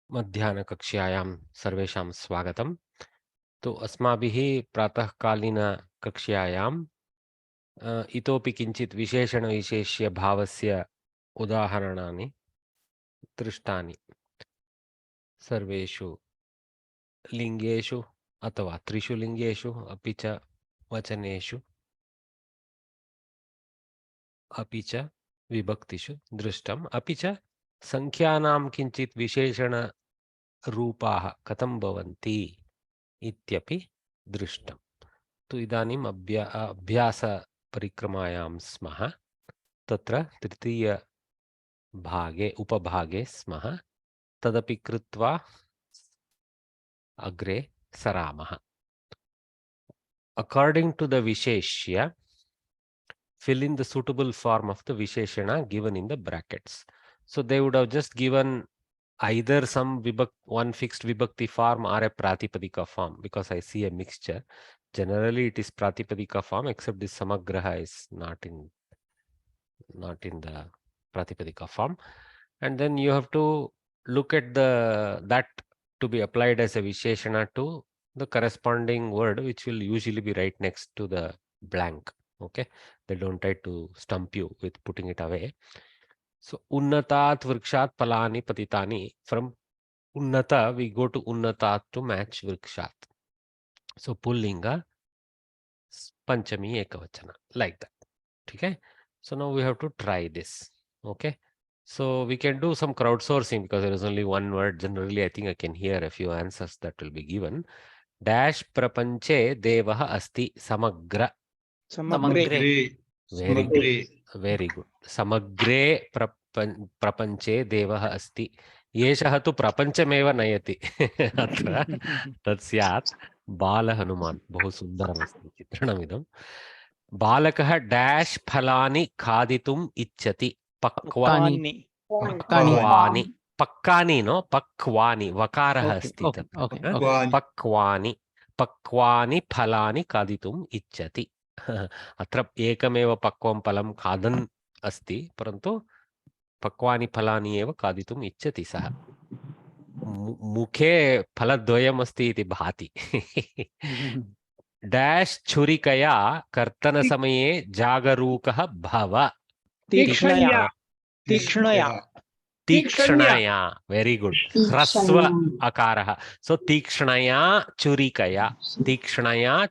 मध्याह्नकक्ष्यायां सर्वेषां स्वागतम्। तो अस्माभिः प्रातःकालीनकक्ष्यायां इतोपि किञ्चित् विशेषणविशेष्यभावस्य उदाहरणानि दृष्टानि। सर्वेषु लिङ्गेषु अथवा त्रिषु लिङ्गेषु अपि च वचनेषु अपि च विभक्तिषु दृष्टम्। अपि च संख्यानां किञ्चित् विशेषणरूपाः कथं भवन्ति इत्यपि दृष्टम्। तो इदानीम् अभ्यासपरिक्रमायां स्मः। तत्र तृतीयभागे उपभागे स्मः। तदपि कृत्वा अग्रे सरामः। According to the Visheshya, fill in the suitable form of the Visheshana given in the brackets. So they would have just given either one fixed vibhakti form or a pratipadika form, because I see a mixture. Generally it is pratipadika form, except this samagraha is not in the pratipadika form. And then you have to look at that to be applied as a visheshana to the corresponding word, which will usually be right next to the blank. Okay, they don't try to stump you with putting it away. So unnatat vrikshat palani patitani. From unnata we go to unnatat to match vrikshat. So pullinga panchami ekavachana, like that. Okay, so now we have to try this. Okay, so we can do some crowdsourcing because there is only one word. Generally, I think I can hear a few answers that will be given. Dash prapanche devah asti samagra. Samagre. Very good. Very good. Samagre prapanche devah asti. येषः तु प्रपञ्चमेव नयति अत्र तत् स्यात् बालहनुमान्. बहु सुन्दरमस्ति चित्रणमिदं. बालकः dash फलानि खादितुम् इच्छति. पक्वानि पक्कानि नो पक्वानि वकारः अस्ति तत्र. पक्वानि फलानि खादितुम् इच्छति. अत्र एकमेव पक्वं फलं खादन् अस्ति, परन्तु पक्वानि फलानि एव खादितुम् इच्छति सः. मुखे फलद्वयम् अस्ति इति भाति. डैश छुरिकया कर्तनसमये जागरूकः भव. तीक्ष्णया. Very good. ह्रस्व अकारः. सो तीक्ष्णया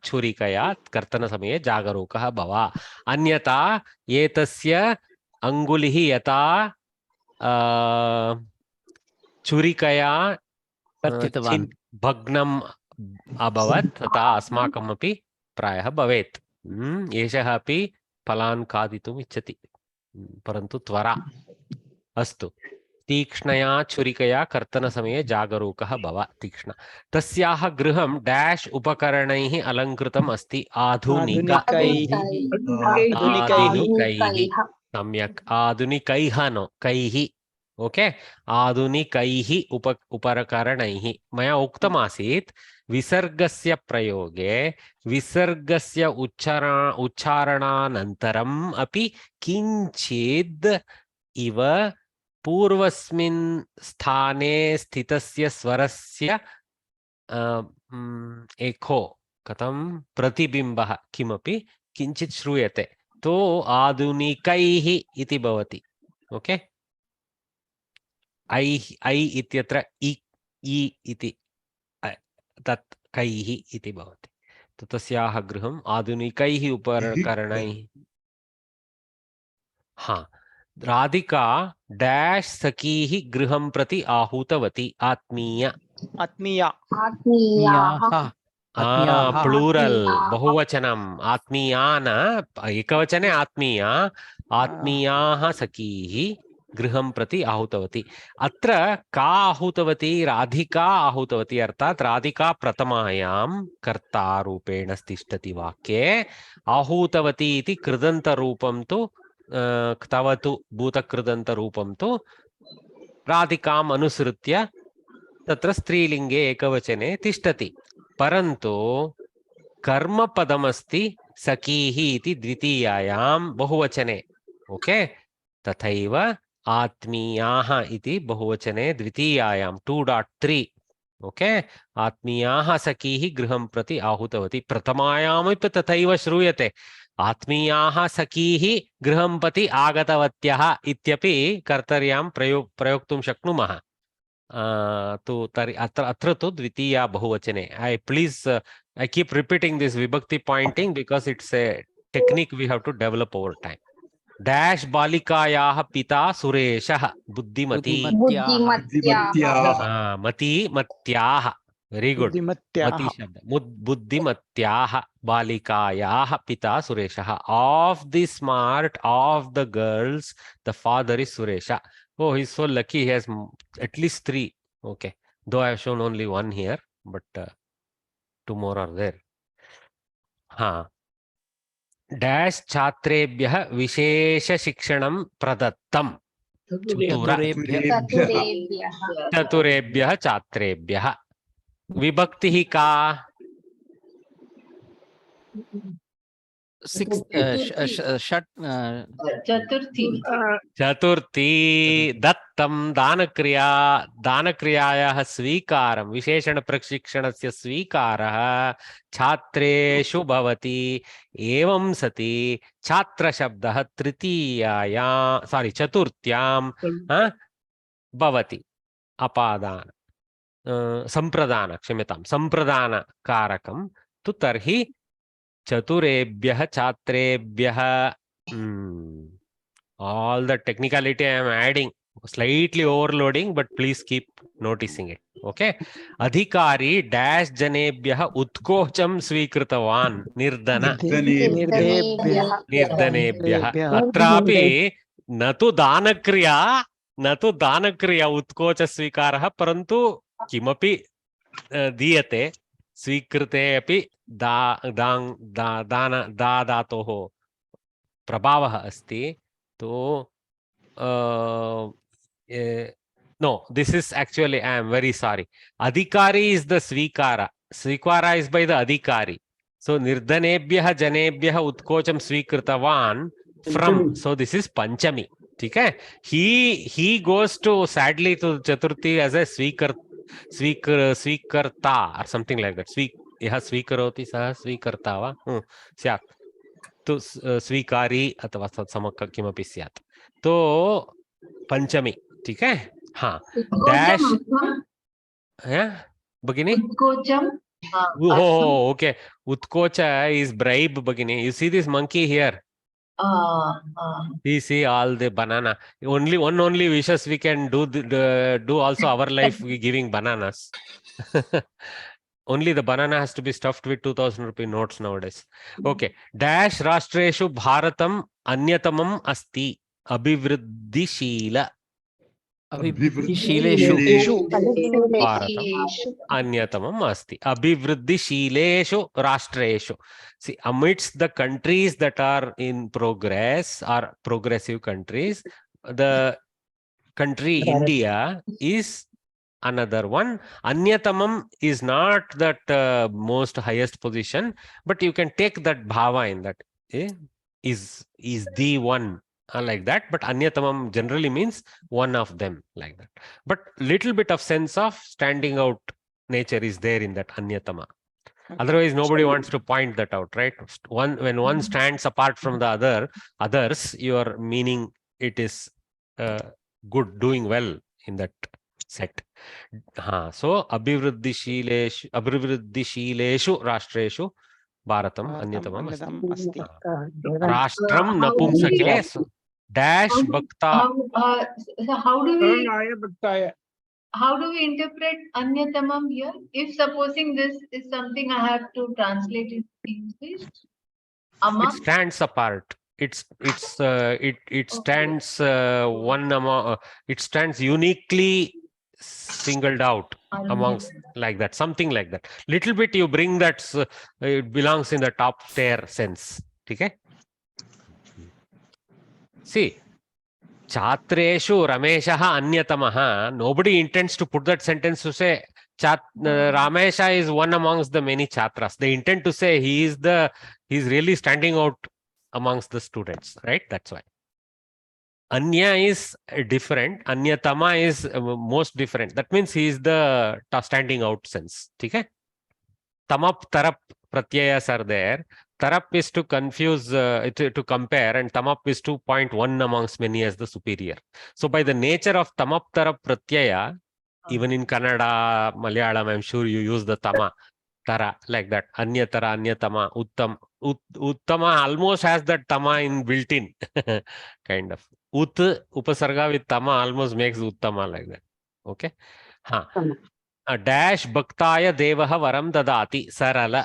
छुरिकया कर्तनसमये जागरूकः भव. अन्यथा एतस्य अङ्गुलिः यथा छुरिकया भग्नम् अभवत् तथा अस्माकमपि प्रायः भवेत्. एषः अपि फलान् खादितुम् इच्छति, परन्तु त्वरा. अस्तु. तीक्ष्णया छुरिकया कर्तनसमये जागरूकः भव. तीक्ष्ण. तस्याः गृहं डैश उपकरणैः अलङ्कृतम् अस्ति. आधुनिकैः. सम्यक्. आधुनिकैः नो कैः. ओके, आधुनिकैः उपकरणैः. मया उक्तमासीत् विसर्गस्य प्रयोगे विसर्गस्य उच्चारणानन्तरम् अपि किञ्चिद् इव पूर्वस्मिन् स्थाने स्थितस्य स्वरस्य एखो कथं प्रतिबिम्बः किमपि किञ्चित् श्रूयते. तो आधुनिकैः इति भवति. ओके, ऐ इत्यत्र इ इति तत् कैः इति भवति. तो तस्याः गृहम् आधुनिकैः उपकरणैः. हाँ, राधिका डैश सखीः गृहं प्रति आहूतवती. आत्मीय. प्लूरल बहुवचनम्. आत्मीयान एकवचने आत्मीया. आत्मीयाः सखीः गृहं प्रति आहूतवती. अत्र का आहूतवती? राधिका आहूतवती. अर्थात् राधिका प्रथमायां कर्तारूपेण तिष्ठति वाक्ये. आहूतवती इति कृदन्तरूपं तु क्तवतु भूतकृदन्तरूपं तु राधिकाम् अनुसृत्य तत्र स्त्रीलिङ्गे एकवचने तिष्ठति. परन्तु कर्मपदमस्ति सखीः इति द्वितीयायां बहुवचने. ओके, तथैव आत्मीयाः इति बहुवचने द्वितीयायां 2.3 ओके आत्मीयाः सखीः गृहं प्रति आहूतवती प्रथमायामपि तथैव श्रूयते आत्मीयाः सखीः गृहं प्रति आगतवत्यः इत्यपि कर्तर्यां प्रयोक्तुं शक्नुमः तु तर्हि अत्र तु द्वितीया बहुवचने I keep repeating this vibhakti pointing because it's a technique we have to develop over time. Dash बालिकायाः पिता सुरेशः बुद्धिमती मत्याः वेरी गुड मती शब्द बुद्धिमत्याः बालिकायाः पिता सुरेशः of the smart of the girls the father is Suresha. Oh, he's so lucky, he has at least 3. Okay, though I have shown only 1 here, but 2 more are there. Dash छात्रेभ्यः विशेष शिक्षणं प्रदत्तम् चतुरेभ्यः छात्रेभ्यः विभक्तिः का चतुर्थी दत्तं दानक्रियायाः स्वीकारं विशेषण प्रशिक्षणस्य स्वीकारः छात्रेषु भवति एवं सति छात्रशब्दः चतुर्थ्यां भवति अपादान संप्रदान क्षम्यतां संप्रदानकारकं तु तर्हि चतुरेभ्यः छात्रेभ्यः all the technicality I am adding, slightly overloading, but please keep noticing it. Okay. Adhikari dash janebhyah utkocham svikritavaन् निर्धनेभ्यः अत्रापि न तु दानक्रिया उत्कोच स्वीकारः परन्तु किमपि दीयते स्वीकृते अपि दातोः प्रभावः अस्ति तो no, this is actually, I am very sorry, adhikari is the svikara is by the adhikari, so nirdhanebhyah janebhyah utkocham svikritavaन् from, so this is panchami. Okay, he goes to sadly to chaturthi as a svikarta or something like that. यः स्वीकरोति सः स्वीकर्ता वा स्यात् तो स्वीकारी अथवा तत्समक किमपि स्यात् तो पंचमी ठीक है हाँ डैश भगिनी oh okay utkocha is bribe भगिनी you see this monkey here see all the banana only wishes we can do also our life giving bananas only the banana has to be stuffed with 2000 rupee notes nowadays. Okay. Dash Rashtreshu Bharatam Anyatamam Asti Abhivriddhishila. Abhivriddhishileshu Bharatam Anyatamam Asti Abhivriddhishileshu Rashtreshu. See, amidst the countries that are in progress or progressive countries, the country India is another one. Anyatamam is not that most highest position, but you can take that bhava in that is the one like that, but Anyatamam generally means one of them like that, but little bit of sense of standing out nature is there in that Anyatama. Otherwise nobody wants to point that out, right? When one stands apart from the others, your meaning it is good, doing well in that set. So abhivriddhishileshu rashtreshu bharatam anyatamam asti. Rashtram napumsake dash bhakta. So how do we interpret anyatamam here? If supposing this is something I have to translate in English, it stands apart. It stands one among. It stands uniquely singled out amongst like that, something like that. Little bit you bring that it belongs in the top tier sense. Okay. See, Chatreshu Rameshaha Anyatamaha. Nobody intends to put that sentence to say Ramesha is one amongst the many Chatras. They intend to say he's really standing out amongst the students, right? That's why. Anya is different. Anyatama is most different. That means he is the standing out sense. Okay? Tamap, tarap pratyayas are there. Tarap is to confuse, to compare, and tamap is to point one amongst many as the superior. So by the nature of tamap tarap pratyaya, even in Kannada, Malayalam, I'm sure you use the tama, tara, like that. Anyatara, anyatama, uttama almost has that tama in built in, kind of. Upasarga with tama almost makes uttama like that. Okay? Huh. Dash bhaktaya devaha varam dadati. Sarala.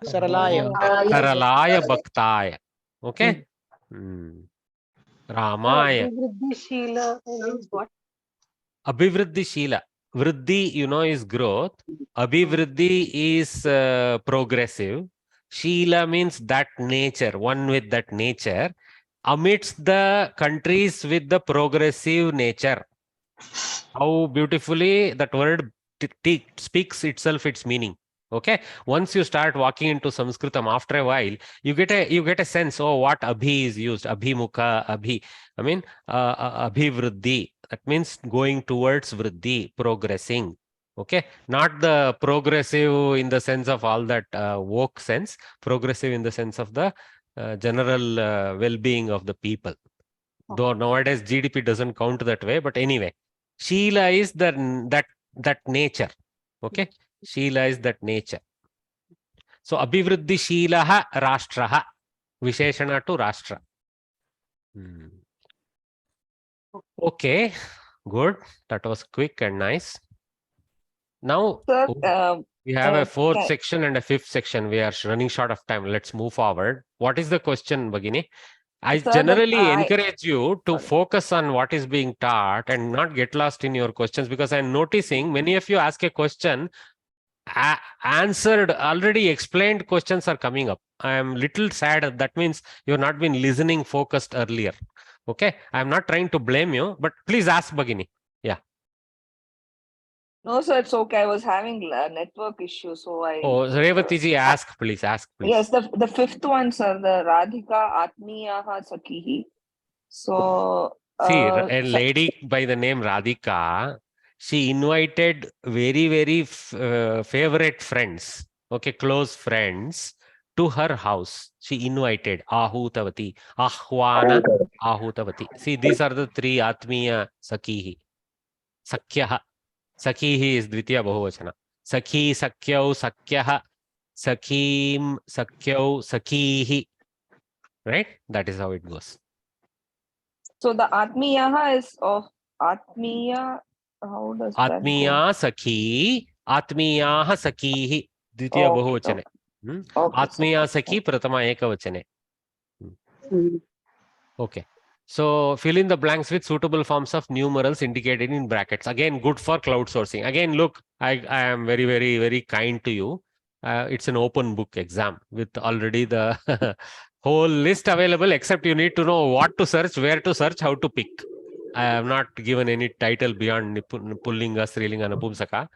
Saralaya bhaktaya. Okay? Ramaya. Abhivriddhi Shila. Vriddhi, you know, is growth. Abhivriddhi is progressive. Shila means that nature, one with that nature. Amidst the countries with the progressive nature. How beautifully that word speaks itself its meaning. Okay, once you start walking into Sanskritam, after a while you get a sense, oh, what abhi is used, abhimukha, abhi, I mean abhivriddhi, that means going towards vriddhi, progressing. Okay, not the progressive in the sense of all that woke sense, progressive in the sense of the general well-being of the people. Though nowadays GDP doesn't count that way, but anyway, Sheila is that nature. Okay, Sheila is that nature. So Abhivriddhi Sheelaha Rashtraha, Visheshana to Rashtra. Okay, good. That was quick and nice. Now we have a fourth section and a fifth section. We are running short of time. Let's move forward. What is the question, Bhagini? I generally encourage you to focus on what is being taught and not get lost in your questions, because I'm noticing many of you ask a question, answered, already explained questions are coming up. I am little sad. That means you have not been listening focused earlier. Okay, I'm not trying to blame you, but please ask, Bhagini. Yeah. No, sir, it's okay. I was having a network issue, so I. Oh, Revati ji, ask, please. Ask, please. Yes, the fifth one, sir, the Radhika Atmiyaha Sakihi. So. See, a lady by the name Radhika, she invited very, very favorite friends, okay, close friends, to her house. She invited Ahutavati, Ahwana, Ahutavati. See, these are the three Atmiya Sakihi. Sakyaha. Sakihi is Dvitiya Bahuvachana. Sakhi, Sakyau, Sakyaha, Sakim, Sakyau, Sakihi. Right? That is how it goes. So the Atmiyaha is of Atmiya. How does that Atmiya Sakhi, Atmiyaha Sakhihi, Dvitiya Bahuvachane. Atmiya Sakhi, Pratama Ekavachane. Okay. So fill in the blanks with suitable forms of numerals indicated in brackets. Again, good for cloud sourcing. Again, look, I am very, very, very kind to you. It's an open book exam with already the whole list available, except you need to know what to search, where to search, how to pick. I have not given any title beyond Pullinga, Strilinga, Napumsaka.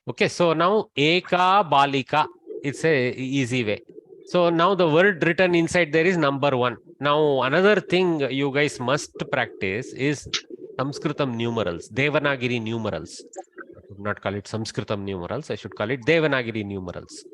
Okay, so now Eka Balika, it's a easy way. So now the word written inside there is number 1. Now another thing you guys must practice is Samskritam numerals, Devanagiri numerals. I should not call it Samskritam numerals, I should call it Devanagiri numerals.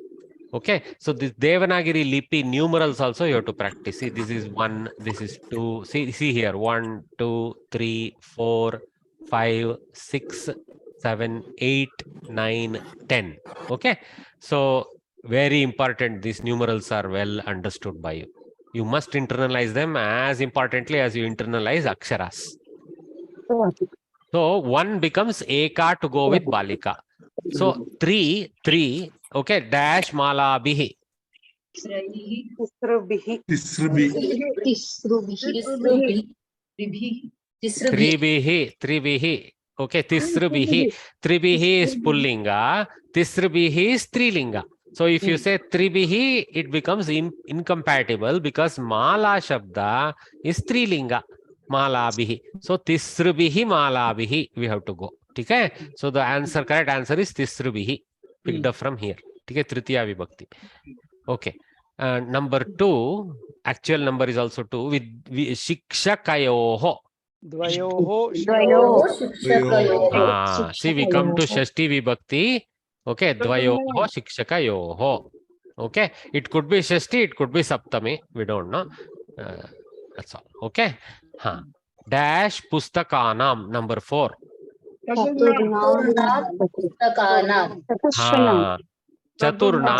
Okay, so this Devanagiri Lipi numerals also you have to practice. See, this is 1, this is 2. See here, 1, 2, 3, 4, 5, 6, 7, 8, 9, 10. Okay, so very important. These numerals are well understood by you. You must internalize them as importantly as you internalize aksharas. So 1 becomes Eka to go with Balika. So 3, okay, dash Malabhihi. Tribihi. Okay, Tisrubihi. Tribihi is Pullinga. Tisrubihi is Strilinga. So if you say Tribihi, it becomes incompatible because Mala Shabda is Strilinga. Malabhihi. So Tisrubihi Malabhihi we have to go. Okay? So the correct answer is Tisrubihi. Picked up from here. Okay, Tritiya Vibhakti. Okay. Number 2, actual number is also 2 with Shikshakayoho. Dvayoho See, we come to Shashti Vibhakti. Okay, Dvayoho Shikshakayoho. Okay, it could be Shashti, it could be Saptami. We don't know. That's all. Okay. Dash Pustakanam, number 4. Chaturnam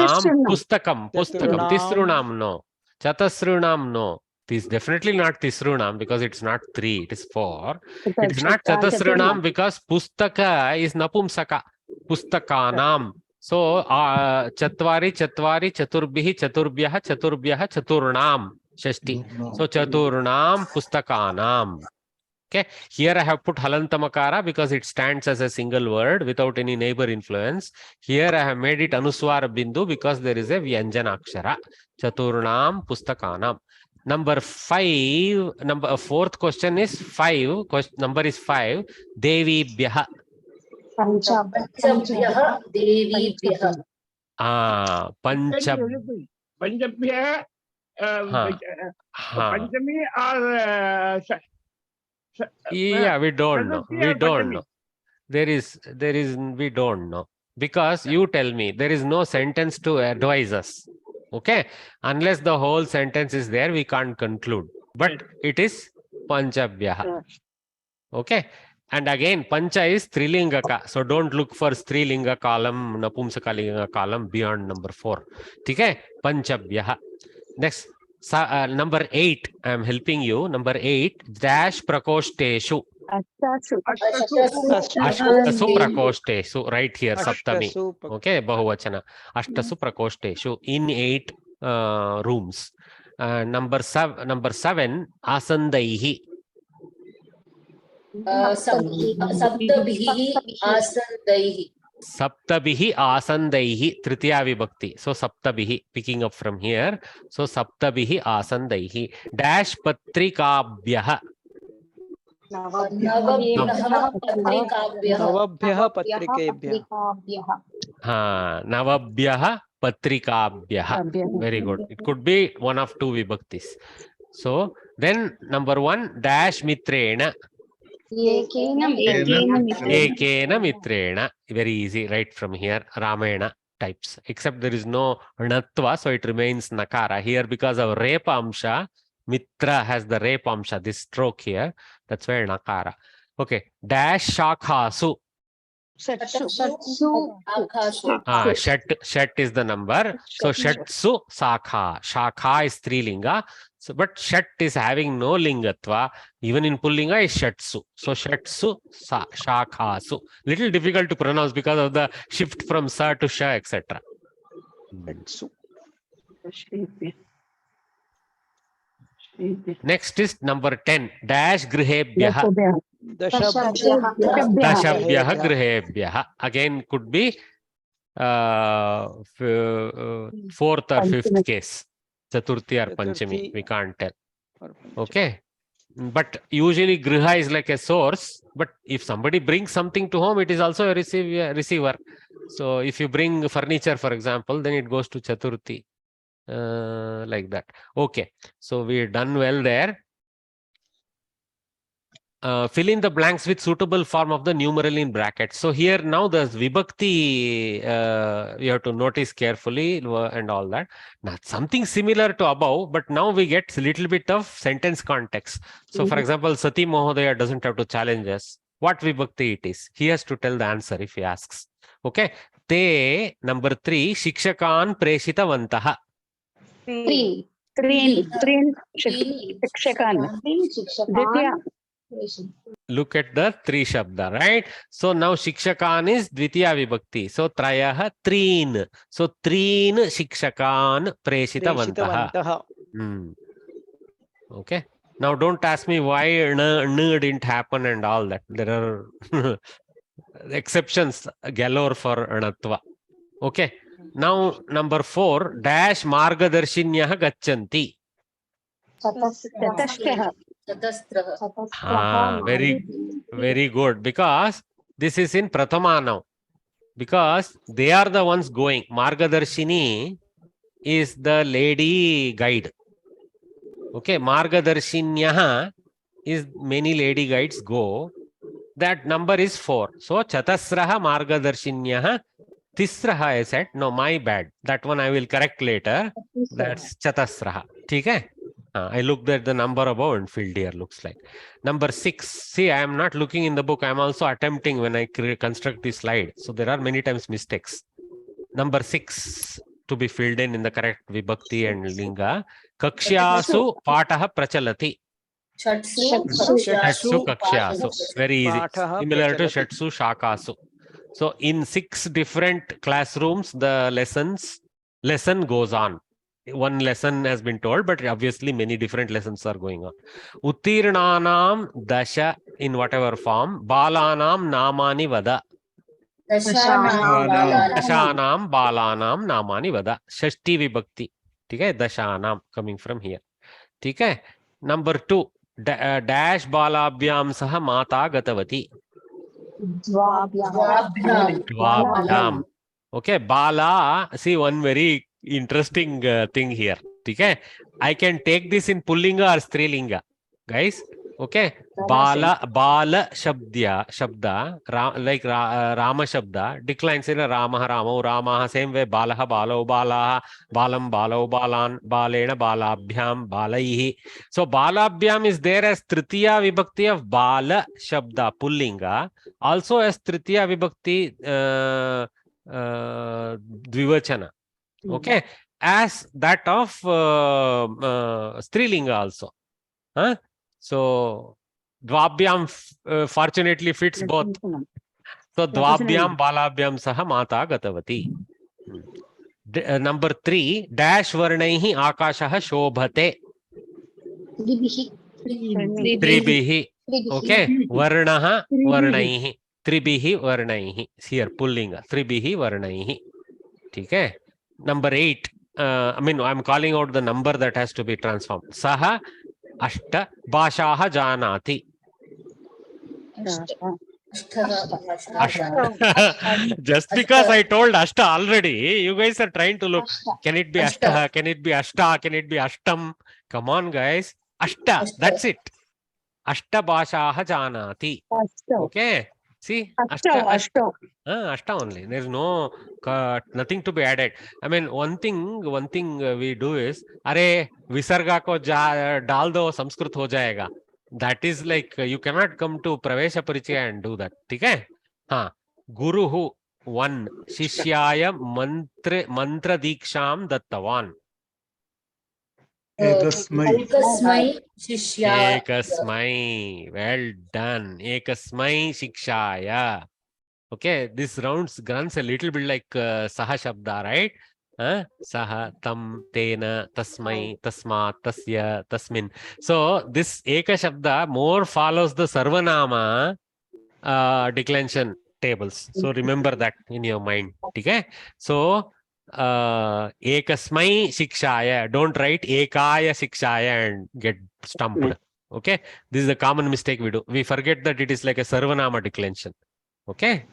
Pustakam. Tisrunam no. Chatasrunam no. It is definitely not Tisrunam because it's not 3, it is 4. It is not Chatasrunam because Pustaka is Napumsaka. Pustakanam. So, Chatvari, Chaturbihi, Chaturbhyaha, Chaturnam. Shashti. So, Chaturnam Pustakanam. Okay, here I have put Halantamakara because it stands as a single word without any neighbor influence. Here I have made it Anuswara Bindu because there is a Vyanjanakshara. Chaturnam Pustakanam. Number 5, fourth question is 5. Number is 5. Devi Byaha. Panchabhyaha Devibhyaha. Panchabhyaha. Panchami or yeah, we don't know. We don't know. We don't know. Because you tell me, there is no sentence to advise us. Okay? Unless the whole sentence is there, we can't conclude. But it is Panchabhyaha. Okay? And again, Pancha is Trilingaka. So don't look for Strilinga column, Napumsakalinga column beyond number 4. Okay? Panchabhyaha. Next. Number 8, I am helping you. Number 8, dash prakošteshu. Ashtasu prakošteshu. Right here, Saptami. Okay, Bahuvachana. Ashtasu prakošteshu. In 8 rooms. Number 7, asandaihi. Saptabhihi Asandaihi. Saptabhihi asandaihi, Tritiya Vibhakti. So Saptabhihi, picking up from here. So Saptabhihi asandaihi. Dash patrikabhyaha. Navabhyaha patrikebhyaha. Navabhyaha patrikabhyaha. Very good. It could be one of 2 Vibhaktis. So then number 1, dash mitrena. Ekena mitrena. Very easy, right from here. Ramayana types. Except there is no Gnatva, so it remains Nakara. Here, because of Repa Amsha, Mitra has the Repa Amsha, this stroke here. That's why Nakara. Okay. Dash Shakhasu. Shat is the number. So Shatsu Sakha. Shakha is Strilinga. So, but Shat is having no Lingatva. Even in Pullinga is Shatsu. So Shatsu Shakhasu. Little difficult to pronounce because of the shift from Sa to Sha, etc. Next is number 10. Dash Grihebhyaha. Dashabhyaha Grihebhyaha. Again, could be 4th or 5th case. Chaturthi or Panchami. We can't tell. Okay. But usually Griha is like a source. But if somebody brings something to home, it is also a receiver. So if you bring furniture, for example, then it goes to Chaturthi. Like that. Okay. So we're done well there. Fill in the blanks with suitable form of the numeral in brackets. So here now the Vibhakti, you have to notice carefully and all that. Now something similar to above, but now we get a little bit of sentence context. So for example, Sati Mohodaya doesn't have to challenge us. What Vibhakti it is? He has to tell the answer if he asks. Okay. Te, number 3, Shikshakan Preshitavantaha. Look at the 3 Shabda, right? So now Shikshakan is Dvitiya Vibhakti. So Trayaha Treen. So Treen Shikshakan Preshitavantaha. Okay. Now don't ask me why N didn't happen and all that. There are exceptions galore for Anatva. Okay. Now number 4, dash Margadarshinyah Gachanti. Very good. Because this is in Prathama now. Because they are the ones going. Margadarshini is the lady guide. Okay. Margadarshinyah is many lady guides go, that number is 4. So chatasraha margadarshinyah tisraha I said. No, my bad. That one I will correct later. That's chatasraha. Okay? I looked at the number above and filled here, looks like. Number 6. See, I am not looking in the book. I am also attempting when I construct this slide. So there are many times mistakes. Number 6 to be filled in the correct vibhakti and linga. Kakshyasu pataha prachalati. Shatsu kakshasu. Very easy. Pataha Similar to prachalati. Shatsu shakasu. So in 6 different classrooms, the lesson goes on. One lesson has been told, but obviously many different lessons are going on. Uttirnanam dasha in whatever form. Balanam namani vada. Dashanam balanam namani vada. Shashti vibhakti. Okay, dashanam coming from here. Okay. Number 2. Dash balabhyam saha mata gatavati. Dvabhyam. Okay, bala. See, one very interesting thing here. Okay, I can take this in pullinga or strilinga, guys. Okay, bala shabda like rama shabda declines in a rama, same way balaha balo balaha balam balo balan balena balabhyam balaihi. So balabhyam is there as tritiya vibhakti of bala shabda pullinga, also as tritiya vibhakti dvivachana. Okay, as that of strilinga also. So dvabhyam fortunately fits both. So dvabhyam balabhyam saha mata gatavati. Number 3. Dash varnaihi akashah shobhate. Tribihi. Okay, varnaha varnaihi. Tribihi varnaihi. Here pullinga. Tribihi varnaihi. Okay. Number 8. I'm calling out the number that has to be transformed. Saha ashta bhashaha janati. Just because I told ashta already, you guys are trying to look. Can it be ashtaha? Can it be ashta? Can it be ashtam? Come on, guys. Ashta. That's it. Ashta bhashaha janati. Okay. See, ashta only. There's no nothing to be added. One thing we do is, अरे विसर्गा को डाल दो संस्कृत हो जाएगा. That is like you cannot come to Pravesha Parichaya and do that. ठीक है? हाँ. Guruhu 1 शिष्याय मंत्र दीक्षाम दत्तवान. Ekasmai shishya. Ekasmai. Well done. Ekasmai shikshaya. Okay, this runs a little bit like saha shabda, right? Saha, tam, tena, tasmai, tasmat, tasya, tasmin. So this eka shabda more follows the sarvanama declension tables. So remember that in your mind. Okay? So ekasmai shikshaya. Don't write ekaya shikshaya and get stumped. Okay? This is a common mistake we do. We forget that it is like a sarvanama declension. Okay.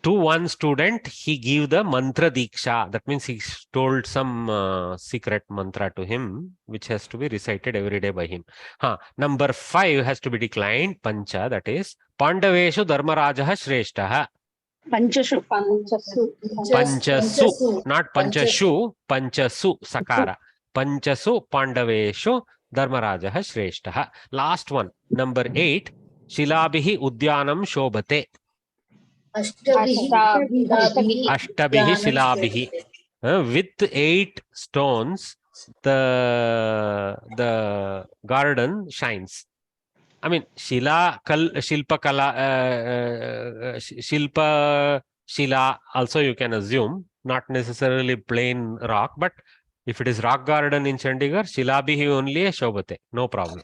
To one student, he gave the mantra diksha. That means he told some secret mantra to him, which has to be recited every day by him. Number 5 has to be declined. Pancha, that is Pandaveshu Dharmarajah Shreshtaha. Panchasu. Panchasu, not Panchashu. Panchasu, Sakara. Panchasu Pandaveshu Dharmarajah Shreshtaha. Last one, number 8. Shilabihi Udyanam Shobhate. Ashtabihi Shilabihi. With 8 stones, the garden shines. Shilpa Shila also you can assume, not necessarily plain rock, but if it is rock garden in Chandigarh, Shilabihi only a Shobhate, no problem.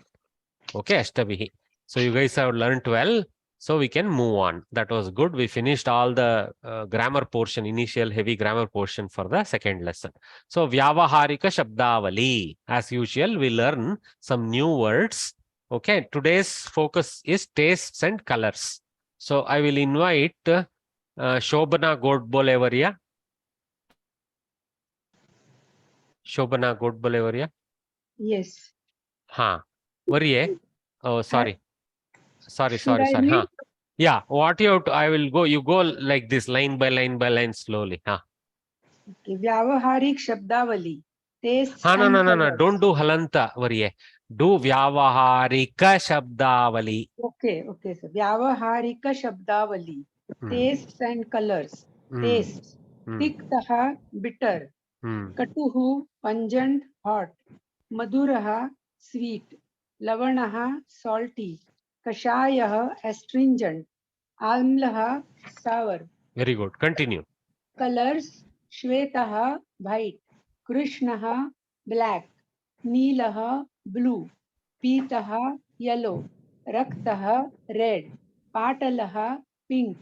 Okay, Ashtabihi. So you guys have learned well. So we can move on. That was good. We finished all the grammar portion, initial heavy grammar portion for the second lesson. So Vyavaharika Shabdavali. As usual, we learn some new words. Okay, today's focus is tastes and colors. So I will invite Shobana Godbolevaria. Shobana Godbolevaria. Yes. हाँ, वरिये Oh, sorry. Sorry. Should I read? Huh. Yeah, what you have to, I will go, you go like this, line by line slowly. Huh. Okay. Vyavaharik Shabdavali. Tastes No, and no. colors. Don't do halanta, variye. Do Vyavaharika Shabdavali. Okay, sir. Vyavaharika Shabdavali. Tastes and colors. Tastes. Tiktaha, bitter. Katuhu, pungent, hot. Maduraha, sweet. Lavanaha, salty. Kashayaha, astringent. Amlaha, sour. Very good. Continue. Colors, Shwetaha, white. Krishnaha, black. Neelaha, blue. Pitaha, yellow. Raktaha, red. Patalaha, pink.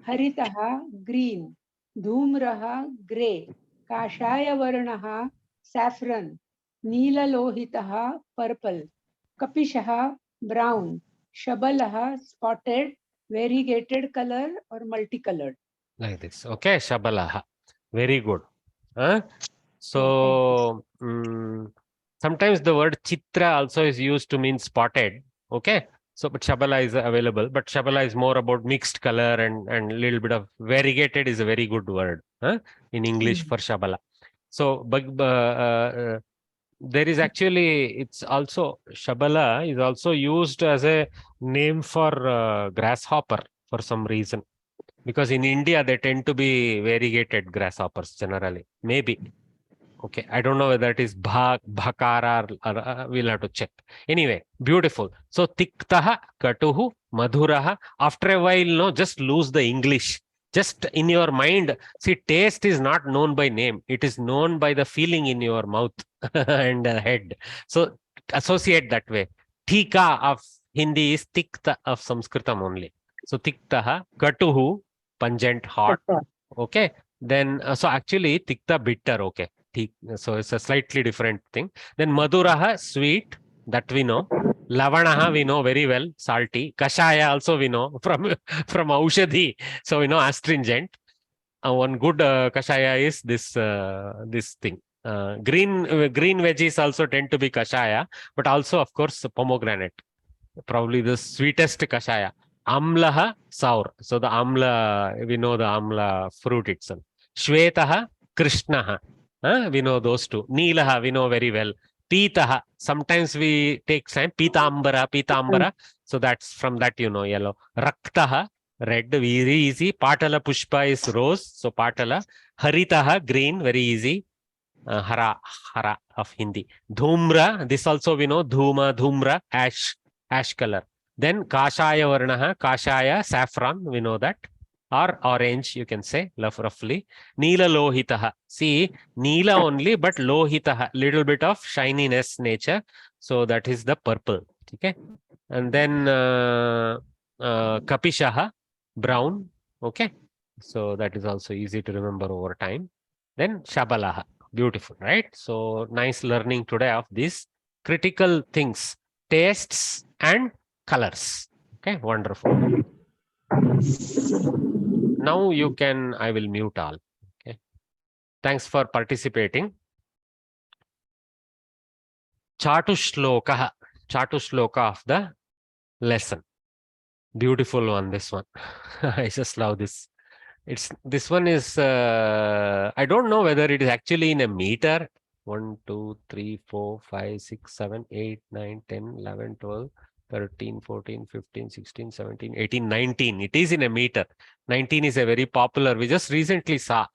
Haritaha, green. Dhumraha, grey. Kashaya saffron. Neelalohitaha, purple. Kapishaha, brown. Shabalaha, spotted, variegated color or multicolored. Like this. Okay, Shabalaha. Very good. Huh? So, sometimes the word Chitra also is used to mean spotted. Okay. So, but Shabala is available, but Shabala is more about mixed color and a little bit of variegated is a very good word in English for Shabala. So, there is actually, it's also, Shabala is also used as a name for grasshopper for some reason. Because in India, they tend to be variegated grasshoppers generally. Maybe. Okay, I don't know whether it is bhakara or we'll have to check. Anyway, beautiful. So tiktaha, katuhu, madhuraha. After a while, no, just lose the English. Just in your mind, see, taste is not known by name. It is known by the feeling in your mouth and head. So associate that way. Tika of Hindi is tikta of Sanskritam only. So tiktaha, katuhu, pungent, hot. Okay. Then, so actually, tikta bitter. Okay. So it's a slightly different thing. Then maduraha, sweet, that we know. Lavanaha, we know very well, salty. Kashaya also we know from Aushadhi. So we know astringent. One good kashaya is this thing. Green veggies also tend to be kashaya, but also of course pomegranate. Probably the sweetest kashaya. Amlaha, sour. So the amla, we know the amla fruit itself. Shwetaha, Krishnaha. We know those two. Neelaha, we know very well. Pitaha, sometimes we take time. Pitambara. So that's from that, you know, yellow. Raktaha, red, very easy. Patala Pushpa is rose. So Patala. Haritaha, green, very easy. Hara of Hindi. Dhumra, this also we know. Dhumra, ash color. Then Kashaya Varnaha, Kashaya, saffron, we know that. Or orange, you can say, roughly. Neela Lohitaha. See, Neela only, but Lohitaha, little bit of shininess nature. So that is the purple. Okay. And then Kapishaha, brown. Okay. So that is also easy to remember over time. Then Shabalaha. Beautiful, right? So nice learning today of these critical things, tastes and colors. Okay, wonderful. Now you can, I will mute all. Okay. Thanks for participating. Chatu shloka of the lesson. Beautiful one, this one. I just love this. This one is, I don't know whether it is actually in a meter. 1, 2, 3, 4, 5, 6, 7, 8, 9, 10, 11, 12, 13, 14, 15, 16, 17, 18, 19. It is in a meter. 19 is a very popular. We just recently saw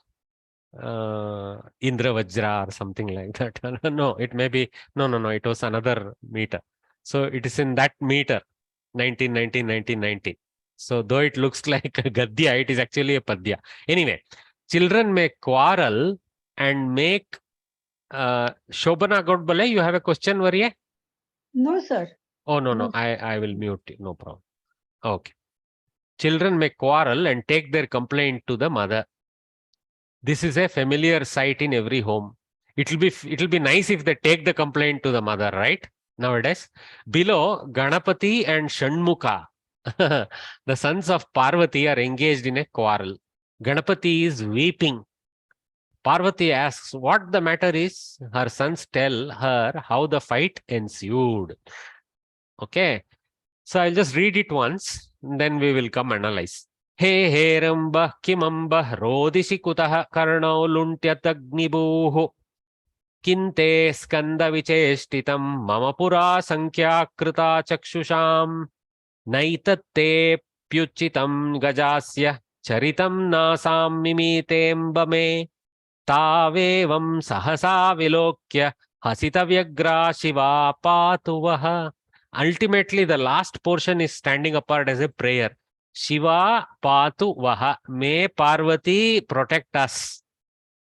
Indra Vajra or something like that. No, it may be, no, it was another meter. So it is in that meter, 19, 19, 19, 19. So though it looks like a Gadya, it is actually a Padya. Anyway, children may quarrel and make Shobana Godbale, you have a question, Varya? No, sir. Oh, no. I will mute it. No problem. Okay. Children may quarrel and take their complaint to the mother. This is a familiar sight in every home. It'll be nice if they take the complaint to the mother, right? Nowadays. Below, Ganapati and Shanmukha, the sons of Parvati, are engaged in a quarrel. Ganapati is weeping. Parvati asks what the matter is. Her sons tell her how the fight ensued. Okay. So I'll just read it once, then we will come analyze. He heramba kimamba rodishi kutah karnau luntyatagnibuhu kinte skanda vicheshtitam mama pura sankhya krita chakshusham naitatte pyuchitam gajasya charitam nasam mimitemba me tavevam sahasa vilokya hasita vyagra shiva patuvaha. Ultimately, the last portion is standing apart as a prayer. Shiva patuvaha. May Parvati protect us.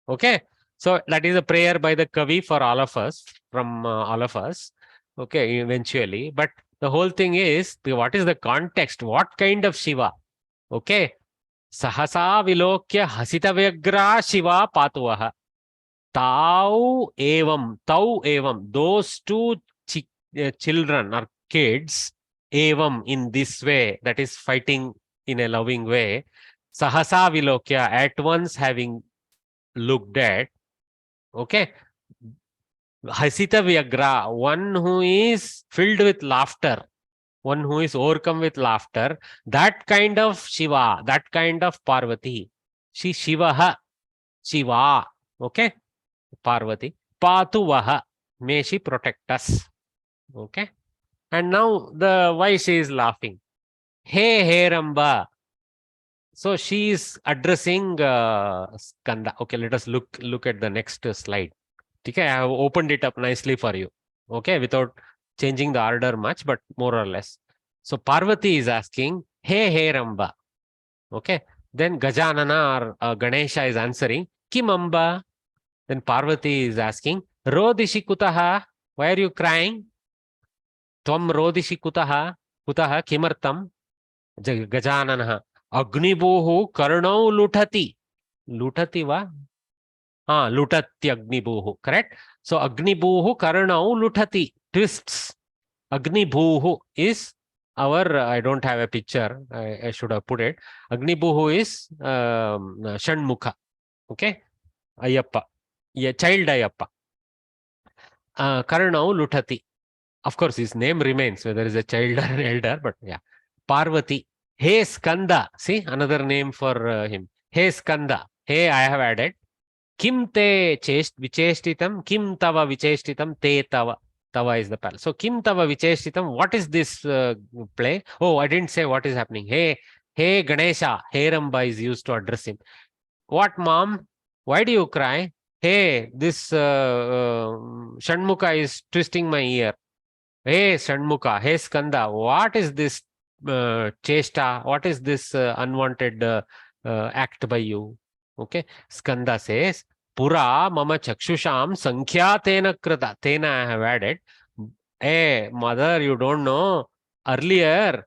Okay. So that is a prayer by the Kavi for all of us, from all of us. Okay, eventually. But the whole thing is, what is the context? What kind of Shiva? Okay. Sahasa vilokya hasita vyagra Shiva patuvaha. Tau evam, those two children or kids, evam, in this way, that is fighting in a loving way, sahasa vilokya, at once having looked at, okay, hasita vyagra, one who is filled with laughter, one who is overcome with laughter, that kind of Shiva, that kind of Parvati, Shivaha, Shiva, okay, Parvati, Patuvaha, may she protect us. Okay. And now why she is laughing? Hey, Heramba. So she is addressing Skanda. Okay, let us look at the next slide. Okay, I have opened it up nicely for you. Okay, without changing the order much, but more or less. So Parvati is asking, Hey, Heramba. Okay. Then Gajanana or Ganesha is answering, Kimamba. Then Parvati is asking, Rodishi kutaha. Why are you crying? Tvam rodishi kutaha kimartam Gajananah Agnibuhu karnau luthati. Luthati va? Luthati Agnibuhu. Correct? So Agnibuhu karnau luthati. Twists. Agnibuhu is our, I don't have a picture. I should have put it. Agnibuhu is Shanmukha. Okay? Ayappa. Yeah, child Ayappa. Karnau luthati. Of course, his name remains, whether it's a child or an elder, but yeah. Parvati. Hey Skanda. See, another name for him. Hey Skanda. Hey, I have added. Kim te vicheshtitam. Kim tava vicheshtitam. Te tava. Tava is the pal. So, Kim tava vicheshtitam. What is this play? Oh, I didn't say what is happening. Hey Ganesha. Hey Ramba is used to address him. What, mom? Why do you cry? Hey, this Shanmukha is twisting my ear. Hey, Shanmukha, hey, Skanda, what is this chesta? What is this unwanted act by you? Okay, Skanda says, Pura mama chakshusham sankhya tena krita. Tena I have added. Hey, mother, you don't know. Earlier,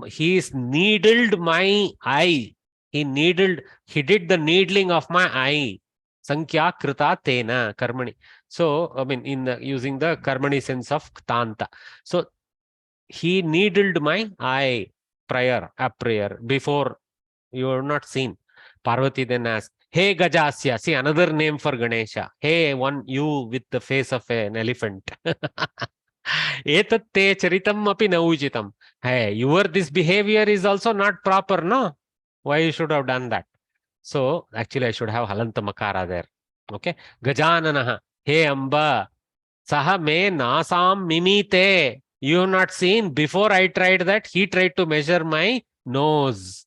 he's needled my eye. He did the needling of my eye. Sankhya krita tena karmani. So, I mean, using the karmani sense of tanta. So, he needled my eye prior, before you have not seen. Parvati then asked, Hey Gajasya, see another name for Ganesha. Hey, you with the face of an elephant. Etatte charitam api na ujitam. Hey, this behavior is also not proper, no? Why you should have done that? So, actually, I should have halanta makara there. Okay. Gajananaha. Hey Amba. Saha me nasam mimite. You have not seen. Before I tried that, he tried to measure my nose.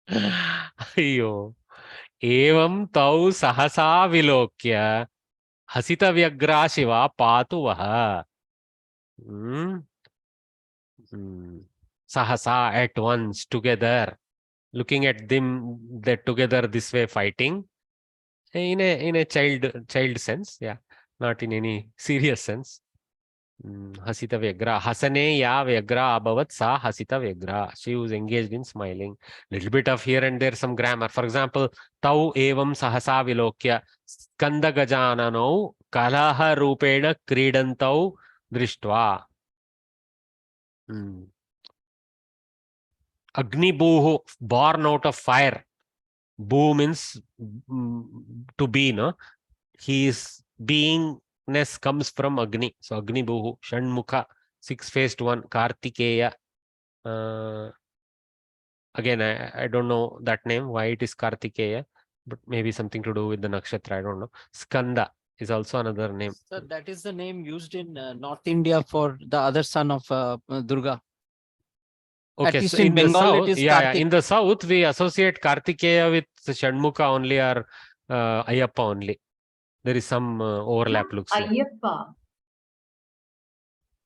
Ayyo. Evam tau sahasa vilokya hasita vyagra shiva patu vaha. Sahasa at once together, looking at them that together this way fighting in a child sense, yeah, not in any serious sense. Hasita vyagra, hasane ya vyagra abhavat sa hasita vyagra. She was engaged in smiling. Little bit of here and there some grammar. For example, tau evam sahasa vilokya skanda gajananau kalaha rupena kridantau drishtva. Agni Bhuhu, born out of fire. Bhu means to be, no? He is being six-facedness comes from Agni. So Agni Bhuhu, Shanmukha, six-faced one, Kartikeya. Again, I don't know that name, why it is Kartikeya, but maybe something to do with the nakshatra, I don't know. Skanda is also another name. Sir, that is the name used in North India for the other son of Durga. Okay, least so in in the Bengal, it south, is yeah, Kartik. in the south, we associate Kartikeya with Shanmukha only or Ayyappa only. There is some overlap, looks like. Ayyappa.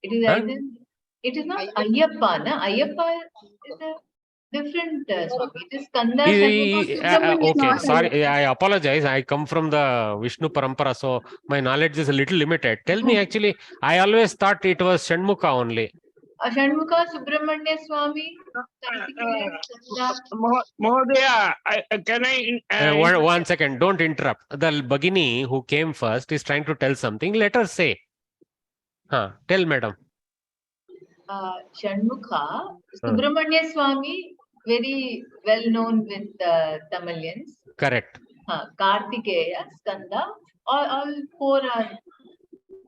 It is Huh? either, it is not Ayyappa, na? Ayyappa is a different Swami. It is Kanda Shanmukha Subramanya. Okay, sorry, I apologize. I come from the Vishnu Parampara, so my knowledge is a little limited. Tell me, actually, I always thought it was Shanmukha only. Shanmukha Subramanya Swami, Kartikeya, Skanda. Mahodaya, can I? One second, don't interrupt. The Bhagini who came first is trying to tell something. Let her say. Tell, madam. Shanmukha, Subramanya Swami, very well known with Tamilians. Correct. Kartikeya, Skanda, all four are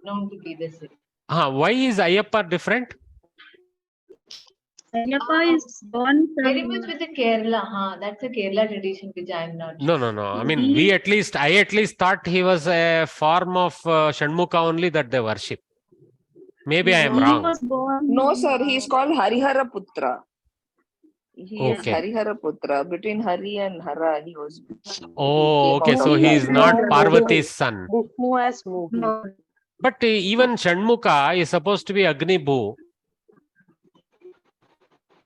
known to be the same. Why is Ayyappa different? Ayyappa is born Very from much with the Kerala, that's a Kerala tradition which I am not No, sure. no, no. I mean, I at least thought he was a form of Shanmukha only that they worship. Maybe I am he wrong. was born. No, sir. He is called Harihara Putra. He is Okay. Harihara Putra. Between Hari and Hara, he was. Oh, okay. came out So of he that. is not Parvati's son. Vishnu has moved. No. But even Shanmukha is supposed to be Agni Bhu.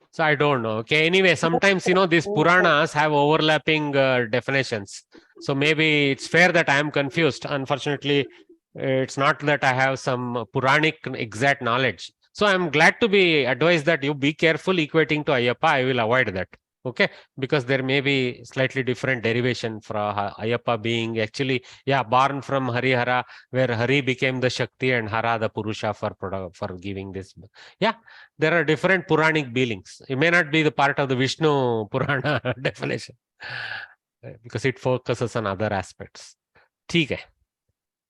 So I don't know. Okay. Anyway, sometimes, these Puranas have overlapping definitions. So maybe it's fair that I am confused. Unfortunately, it's not that I have some Puranic exact knowledge. So I'm glad to be advised that you be careful equating to Ayyappa. I will avoid that. Okay. Because there may be slightly different derivation for Ayyappa being actually, born from Harihara, where Hari became the Shakti and Hara the Purusha for giving this. Yeah. There are different Puranic billings. It may not be the part of the Vishnu Purana definition because it focuses on other aspects. Okay.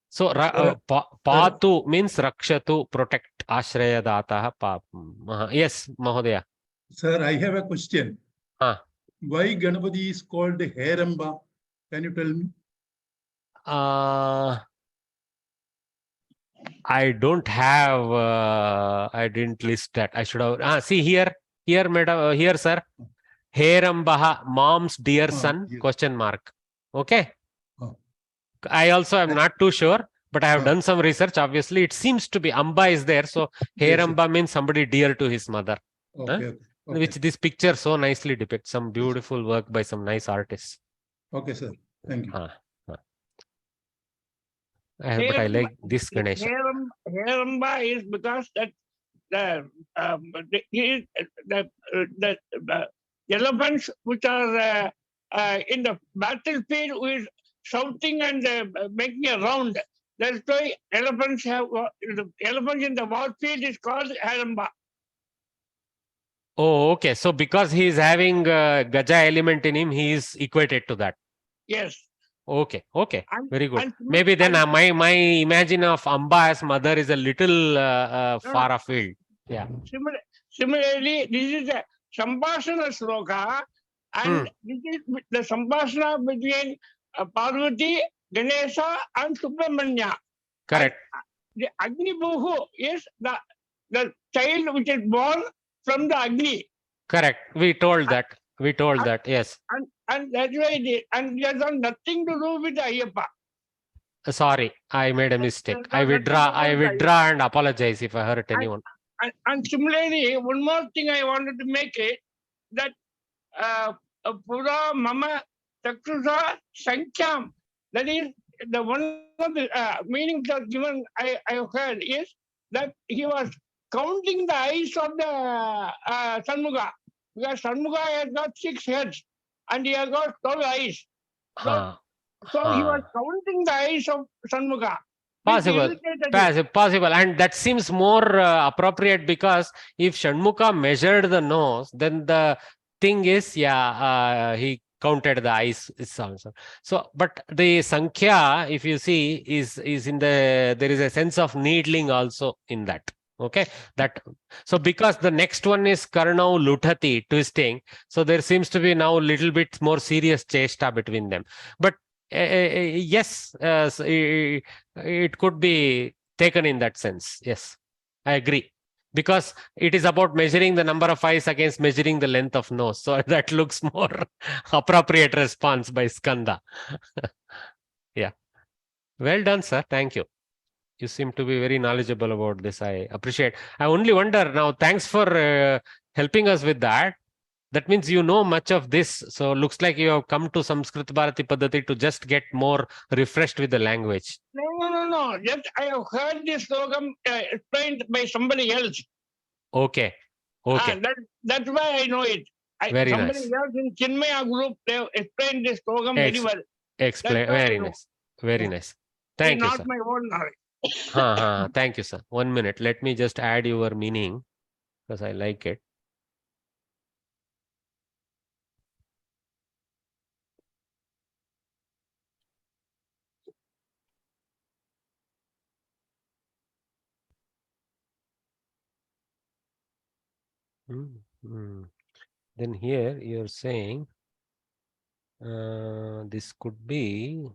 So, Patu means Rakshatu, protect, Ashraya Dataha. Yes, Mahodaya. Sir, I have a question. Why Ganapati is called Heramba? Can you tell me? I don't have, I didn't list that. I should have. See here, madam, here, sir. Herambaha, mom's dear son, yes. question mark. Okay. I also am not too sure, but I have done some research. Obviously, it seems to be Amba is there. So Heramba means somebody dear to his mother. Okay. Which this picture so nicely depicts. Some beautiful work by some nice artists. Okay, sir. Thank you. But I like this Ganesha. Heramba is because that the elephants which are in the battlefield with shouting and making a round. That's why elephants the elephant in the war field is called Heramba. Oh, okay. So because he is having Gaja element in him, he is equated to that. Yes. Okay. And, very good. and, Maybe then my imagine of Amba as mother is a little far afield. Yeah. Similarly, this is a Sambhashana sloka, and this is the Sambhashana between Parvati, Ganesha, and Subramanya. Correct. And the Agni Bhuhu is the child which is born from the Agni. Correct. We told that. Yes. And that's why it has nothing to do with Ayyappa. Sorry, I made a mistake. I withdraw and apologize if I hurt anyone. And similarly, one more thing I wanted to make it that Pura Mama Chakshusa Sankyam. That is the one of the meanings that given I heard is that he was counting the eyes of the Shanmukha. Because Shanmukha has got 6 heads and he has got 12 eyes. So he was counting the eyes of Shanmukha. Possible. And that seems more appropriate because if Shanmukha measured the nose, then the thing is, he counted the eyes is also. So, but the Sankhya, if you see, is in the, there is a sense of needling also in that. Okay, that, so because the next one is Karnau Luthati, twisting, so there seems to be now a little bit more serious chesta between them. But yes, so it could be taken in that sense. Yes, I agree. Because it is about measuring the number of eyes against measuring the length of nose. So that looks more appropriate response by Skanda. Yeah. Well done, sir. Thank you. You seem to be very knowledgeable about this. I appreciate. I only wonder now, thanks for helping us with that. That means you know much of this. So looks like you have come to Samskrita Bharati Paddhati to just get more refreshed with the language. No. Just I have heard this slogan explained by somebody else. Okay. Okay. That's why I know it. Very somebody nice. else in Chinmaya group, they have explained this slogan very well. Explain. That's why I Very know. nice. Very Yeah. nice. It's Thank you, not sir. my own knowledge. Thank you, sir. 1 minute. Let me just add your meaning because I like it. Then here you're saying this could be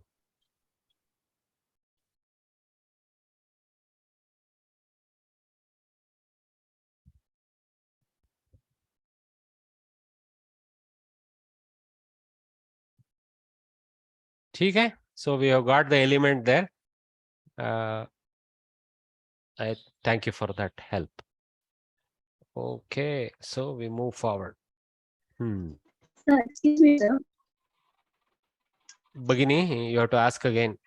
okay. So we have got the element there. I thank you for that help. Okay, so we move forward. Sir, excuse me, sir. Bhagini, you have to ask again.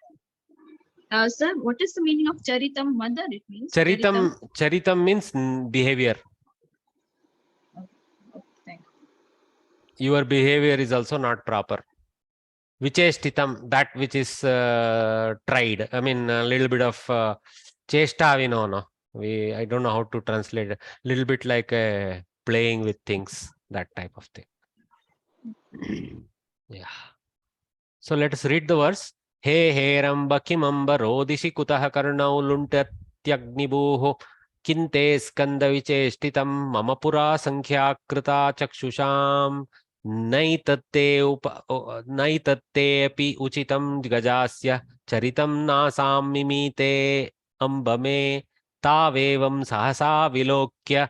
Sir, what is the meaning of Charitam Mother? It means Charitam means behavior. Thank Your behavior is also not proper. Vicheshtitam, that which is tried. I mean, a little bit of chesta, we know, no? I don't know how to translate it. A little bit like playing with things, that type of thing. Yeah. So let us read the verse. He heramba kimamba rodishi kutah karnau luntatyagnibuho kinte skanda vicheshtitam mama pura sankhya krita chakshusham naitate api uchitam gajasya charitam nasam mimite ambame tavevam sahasa vilokya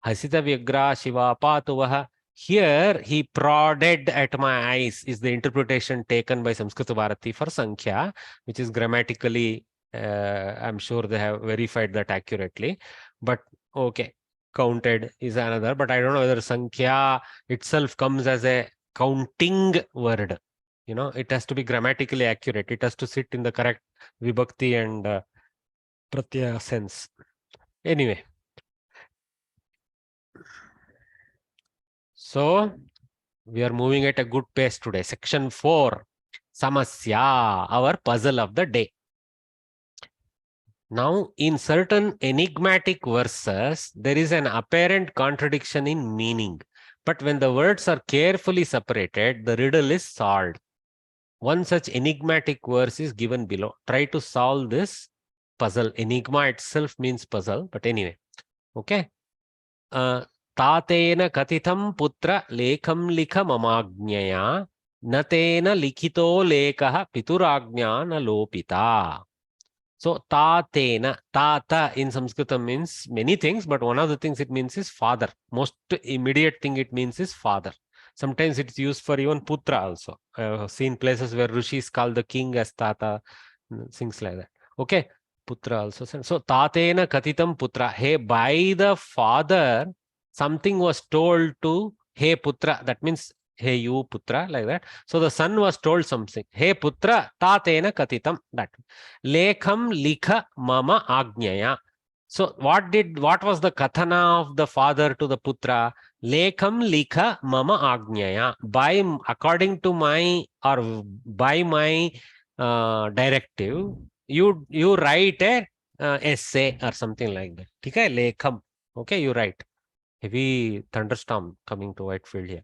hasita vyagra shiva patuvaha. Here he prodded at my eyes is the interpretation taken by Samskrita Bharati for Sankhya, which is grammatically, I'm sure they have verified that accurately. But okay, counted is another, but I don't know whether Sankhya itself comes as a counting word. You know, it has to be grammatically accurate. It has to sit in the correct vibhakti and pratyaya sense. Anyway. So we are moving at a good pace today. Section 4, Samasya, our puzzle of the day. Now, in certain enigmatic verses, there is an apparent contradiction in meaning. But when the words are carefully separated, the riddle is solved. One such enigmatic verse is given below. Try to solve this puzzle. Enigma itself means puzzle, but anyway. Okay. तातेन कथितं पुत्र लेखं लिख ममाज्ञया न तेन लिखितो लेखः पितुराज्ञा न लोपिता. So tatena, tata in Sanskrit means many things, but one of the things it means is father. Most immediate thing it means is father. Sometimes it's used for even putra also. I have seen places where rishis call the king as tata, things like that. Okay, putra also. So tatena katitam putra. Hey, by the father, something was told to hey putra. That means hey you putra, like that. So the son was told something. Hey putra, tatena katitam. That lekham likha mama agnyaya. So what was the kathana of the father to the putra? Lekham likha mama agnyaya. According to my or by my directive, you write a essay or something like that. Okay, lekham. Okay, you write. Heavy thunderstorm coming to Whitefield here.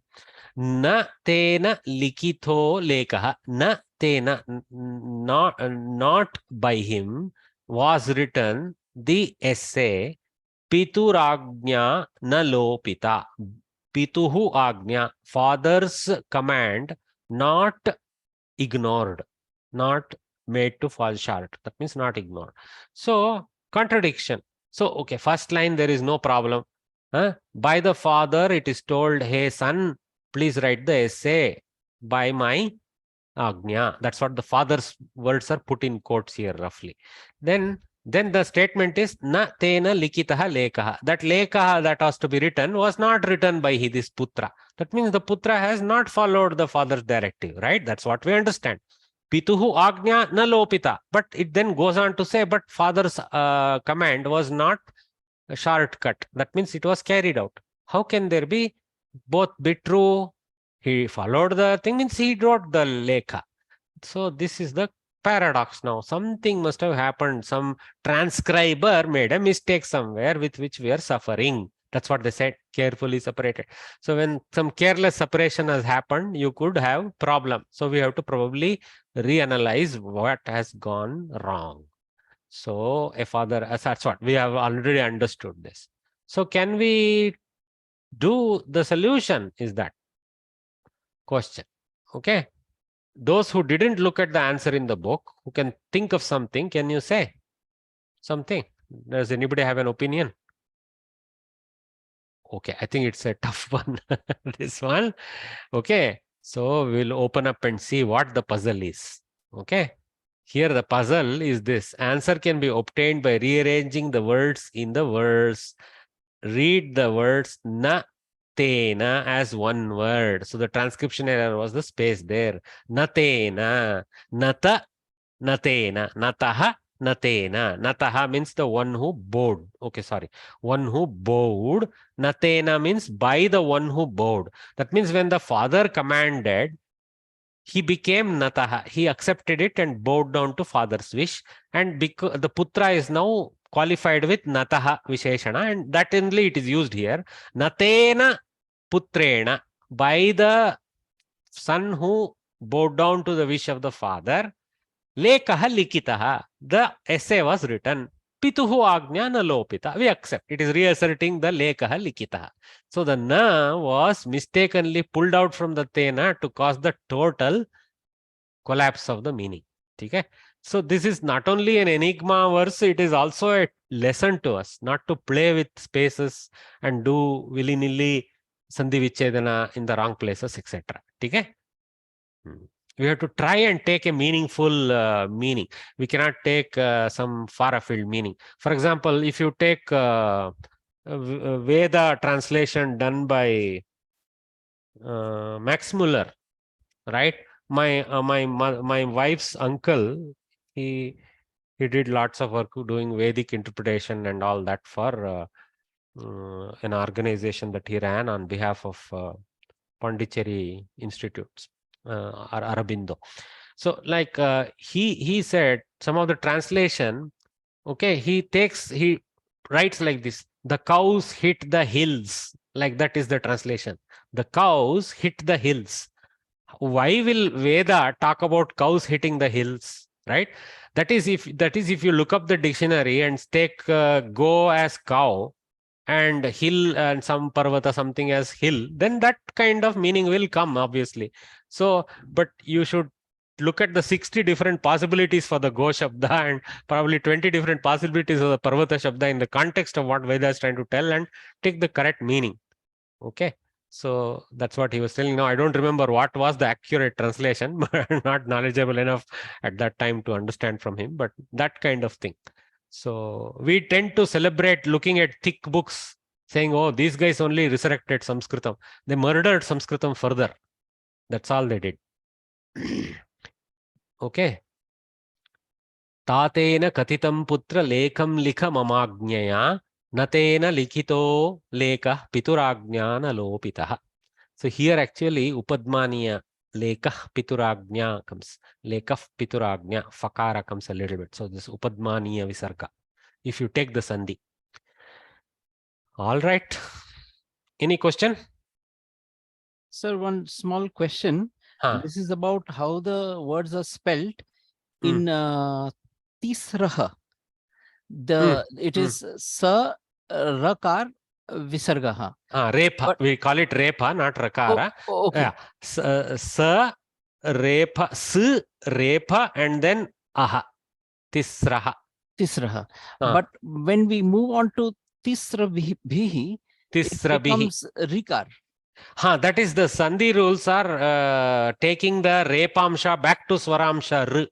Na tena likito lekah. Na tena, not by him, was written the essay Pituragnya na lopita. Pituhu agnya, father's command, not ignored, not made to fall short. That means not ignored. So, contradiction. So, okay, first line, there is no problem. By the father, it is told, hey son, please write the essay by my agnya. That's what the father's words are put in quotes here roughly. Then the statement is na tena likitaha lekaha. That lekaha that was to be written was not written by this putra. That means the putra has not followed the father's directive, right? That's what we understand. Pituhu agnya na lopita. But it then goes on to say, but father's command was not a shortcut. That means it was carried out. How can there be both be true? He followed the thing, means he wrote the lekha. So this is the paradox now. Something must have happened. Some transcriber made a mistake somewhere with which we are suffering. That's what they said, carefully separated. So when some careless separation has happened, you could have problem. So we have to probably reanalyze what has gone wrong. So a father, that's what we have already understood this. So can we do the solution is that question. Okay. Those who didn't look at the answer in the book, who can think of something, can you say something? Does anybody have an opinion? Okay, I think it's a tough one, this one. Okay, so we'll open up and see what the puzzle is. Okay, here the puzzle is this. Answer can be obtained by rearranging the words in the verse. Read the words na tena as one word. So the transcription error was the space there. Natena, nata, natena, nataha, natena. Nataha means the one who bowed. Okay, sorry. One who bowed. Natena means by the one who bowed. That means when the father commanded, he became nataha. He accepted it and bowed down to father's wish. And because the putra is now qualified with nataha visheshana, and that only it is used here. Natena putrena, by the son who bowed down to the wish of the father. Lekaha likitaha, the essay was written. Pituhu agnya na lopita, we accept. It is reasserting the lekaha likitaha. So the na was mistakenly pulled out from the tena to cause the total collapse of the meaning. Okay? So this is not only an enigma verse, it is also a lesson to us, not to play with spaces and do willy-nilly sandhi vichedana in the wrong places, etc. Okay? We have to try and take a meaningful meaning. We cannot take some far-afield meaning. For example, if you take Veda translation done by Max Muller, right? My wife's uncle, he did lots of work doing Vedic interpretation and all that for an organization that he ran on behalf of Pondicherry Institutes, Arabindo. So like he said some of the translation, okay, he writes like this: the cows hit the hills, like that is the translation. The cows hit the hills. Why will Veda talk about cows hitting the hills, right? That is if you look up the dictionary and take go as cow and hill and some parvata something as hill, then that kind of meaning will come, obviously. So, but you should look at the 60 different possibilities for the go shabda and probably 20 different possibilities of the parvata shabda in the context of what Veda is trying to tell, and take the correct meaning. Okay. So that's what he was telling. Now, I don't remember what was the accurate translation, but I'm not knowledgeable enough at that time to understand from him, but that kind of thing. So we tend to celebrate looking at thick books, saying, oh, these guys only resurrected Samskritam. They murdered Samskritam further. That's all they did. Okay. Tatena katitam putra lekam likha mamagnyaya natena likito leka pituragnyana lopitaha. So here actually upadmaniya lekah pituragnya comes. Lekah pituragnya, fakara comes a little bit. So this upadmaniya visarga, if you take the sandhi. All right. Any question? Sir, one small question. Huh. This is about how the words are spelled in Tisraha. It is Sa Rakar Visargaha. Repa. We call it Repa, not Rakara. Okay. Yeah. Sa Repa, S Repa, and then Aha. Tisraha. Tisraha. But when we move on to Tisra Bhihi, it becomes Rikar. That is the Sandhi rules are taking the Repamsha back to Swaramsha R.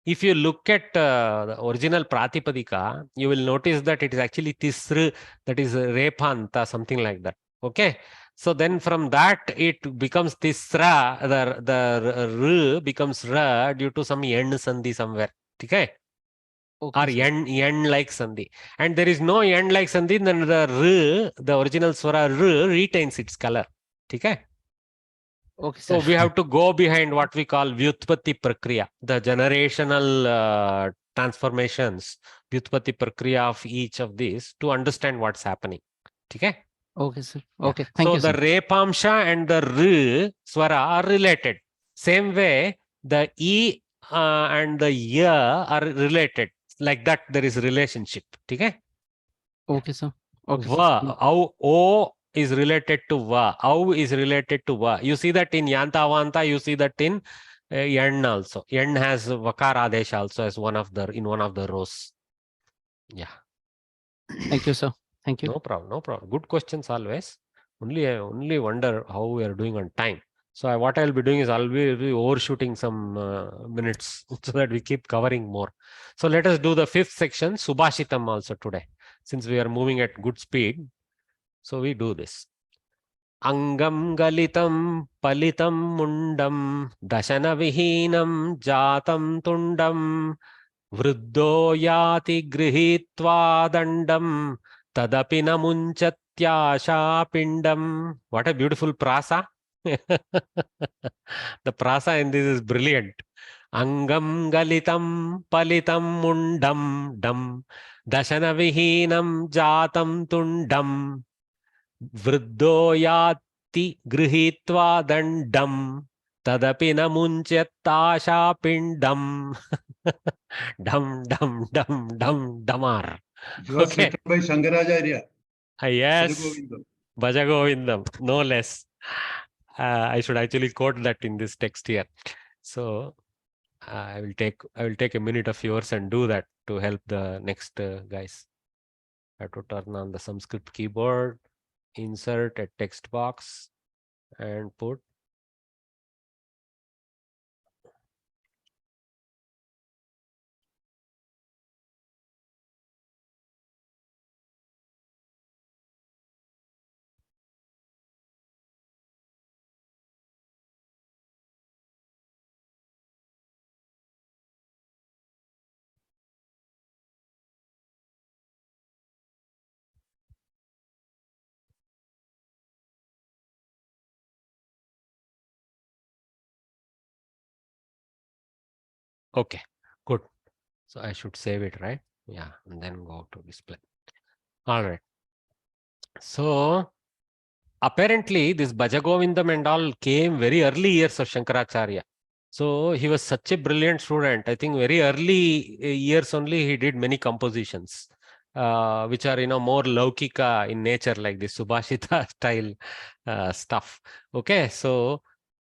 If you look at the original Pratipadika, you will notice that it is actually Tisr, that is Repanta, something like that. Okay. So then from that it becomes Tisra, the R becomes Ra due to some Yen Sandhi somewhere. Okay. Or Yen like Sandhi. And there is no Yen like Sandhi, then the R, the original Swara R retains its color. Okay. Okay, so sir. we have to go behind what we call Vyutpatti Prakriya, the generational transformations, Vyutpatti Prakriya of each of these to understand what's happening. Okay? Okay, sir. Okay, thank So you, the sir. Repamsha and the R Swara are related. Same way, the E and the Ya are related. Like that, there is relationship. Okay? Okay, sir. Okay, Va, O is related to Va. Au is related to Va. You see that in Yanta Avanta, you see that in Yen also. Yen has Vakar Adesh also as one of the rows. Yeah. Thank you, sir. Thank you. No problem, no problem. Good questions always. Only wonder how we are doing on time. So what I'll be doing is I'll be overshooting some minutes so that we keep covering more. So let us do the fifth section, Subhashitam also today. Since we are moving at good speed, so we do this. Angam galitam palitam mundam dashana vihinam jatam tundam vruddho yati grihitva dandam tadapi namunchatyasha pindam. What a beautiful prasa. The prasa in this is brilliant. Angam galitam palitam mundam dam dashana vihinam jatam tundam vruddho yati grihitva dandam tadapi na munchyattasha pindam. Dum dum dum dum damar. It was written by Shankaracharya. Yes. Bhaja Govindam. Bhaja Govindam, no less. I should actually quote that in this text here. So I will take a minute of yours and do that to help the next guys. I have to turn on the Samskrita keyboard, insert a text box, and put. Okay, good. So I should save it, right? Yeah, and then go to display. All right. So apparently this Bhaja Govindam and all came very early years of Shankaracharya. So he was such a brilliant student. I think very early years only he did many compositions, which are more laukika in nature, like the Subhashita style stuff. Okay, so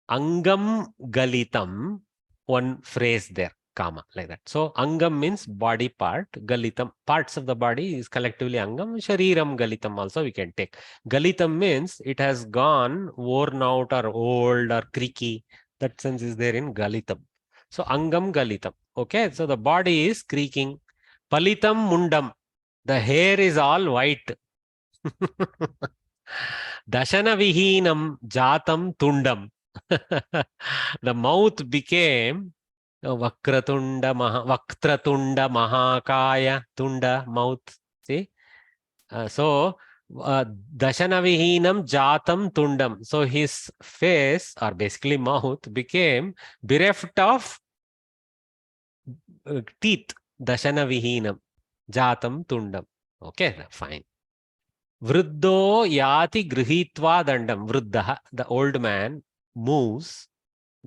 Angam Galitam, one phrase there, comma, like that. So Angam means body part, Galitam, parts of the body is collectively Angam, Shariram Galitam also we can take. Galitam means it has gone worn out or old or creaky. That sense is there in Galitam. So Angam Galitam. Okay, so the body is creaking. Palitam Mundam, the hair is all white. Dashana Vihinam Jatam Tundam. The mouth became Vakratunda Mahakaya Tunda mouth. See? So Dashana Vihinam Jatam Tundam. So his face, or basically mouth, became bereft of teeth. Dashana Vihinam Jatam Tundam. Okay, fine. Vriddho yati grihitva dandam. Vriddha, the old man, moves,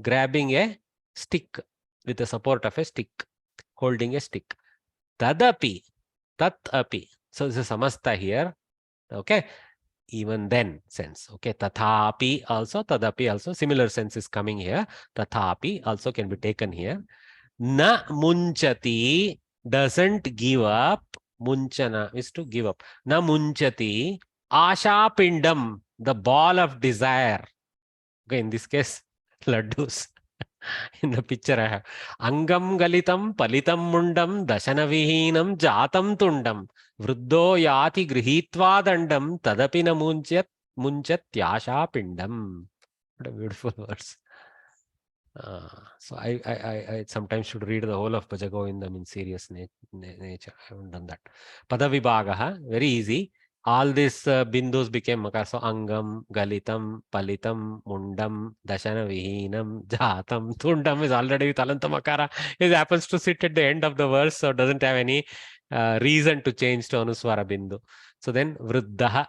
grabbing a stick with the support of a stick, holding a stick. Tadapi, tat api. So this is samasta here. Okay. Even then sense. Okay. Tathapi also, tadapi also. Similar sense is coming here. Tathapi also can be taken here. Na munchati, doesn't give up. Munchana is to give up. Na munchati, asha pindam, the ball of desire. Okay, in this case, laddus. In the picture I have. Angam galitam palitam mundam dashana vihinam jatam tundam. Vriddho yati grihitva dandam tadapi na munchat yasha pindam. What a beautiful verse. So I sometimes should read the whole of Bhaja Govindam in serious nature. I haven't done that. Padavibhagaha, very easy. All these bindus became makara. So angam, galitam, palitam, mundam, dashana vihinam, jatam, tundam is already with alanta makara. It happens to sit at the end of the verse, so doesn't have any reason to change to anuswara bindu. So then vriddha.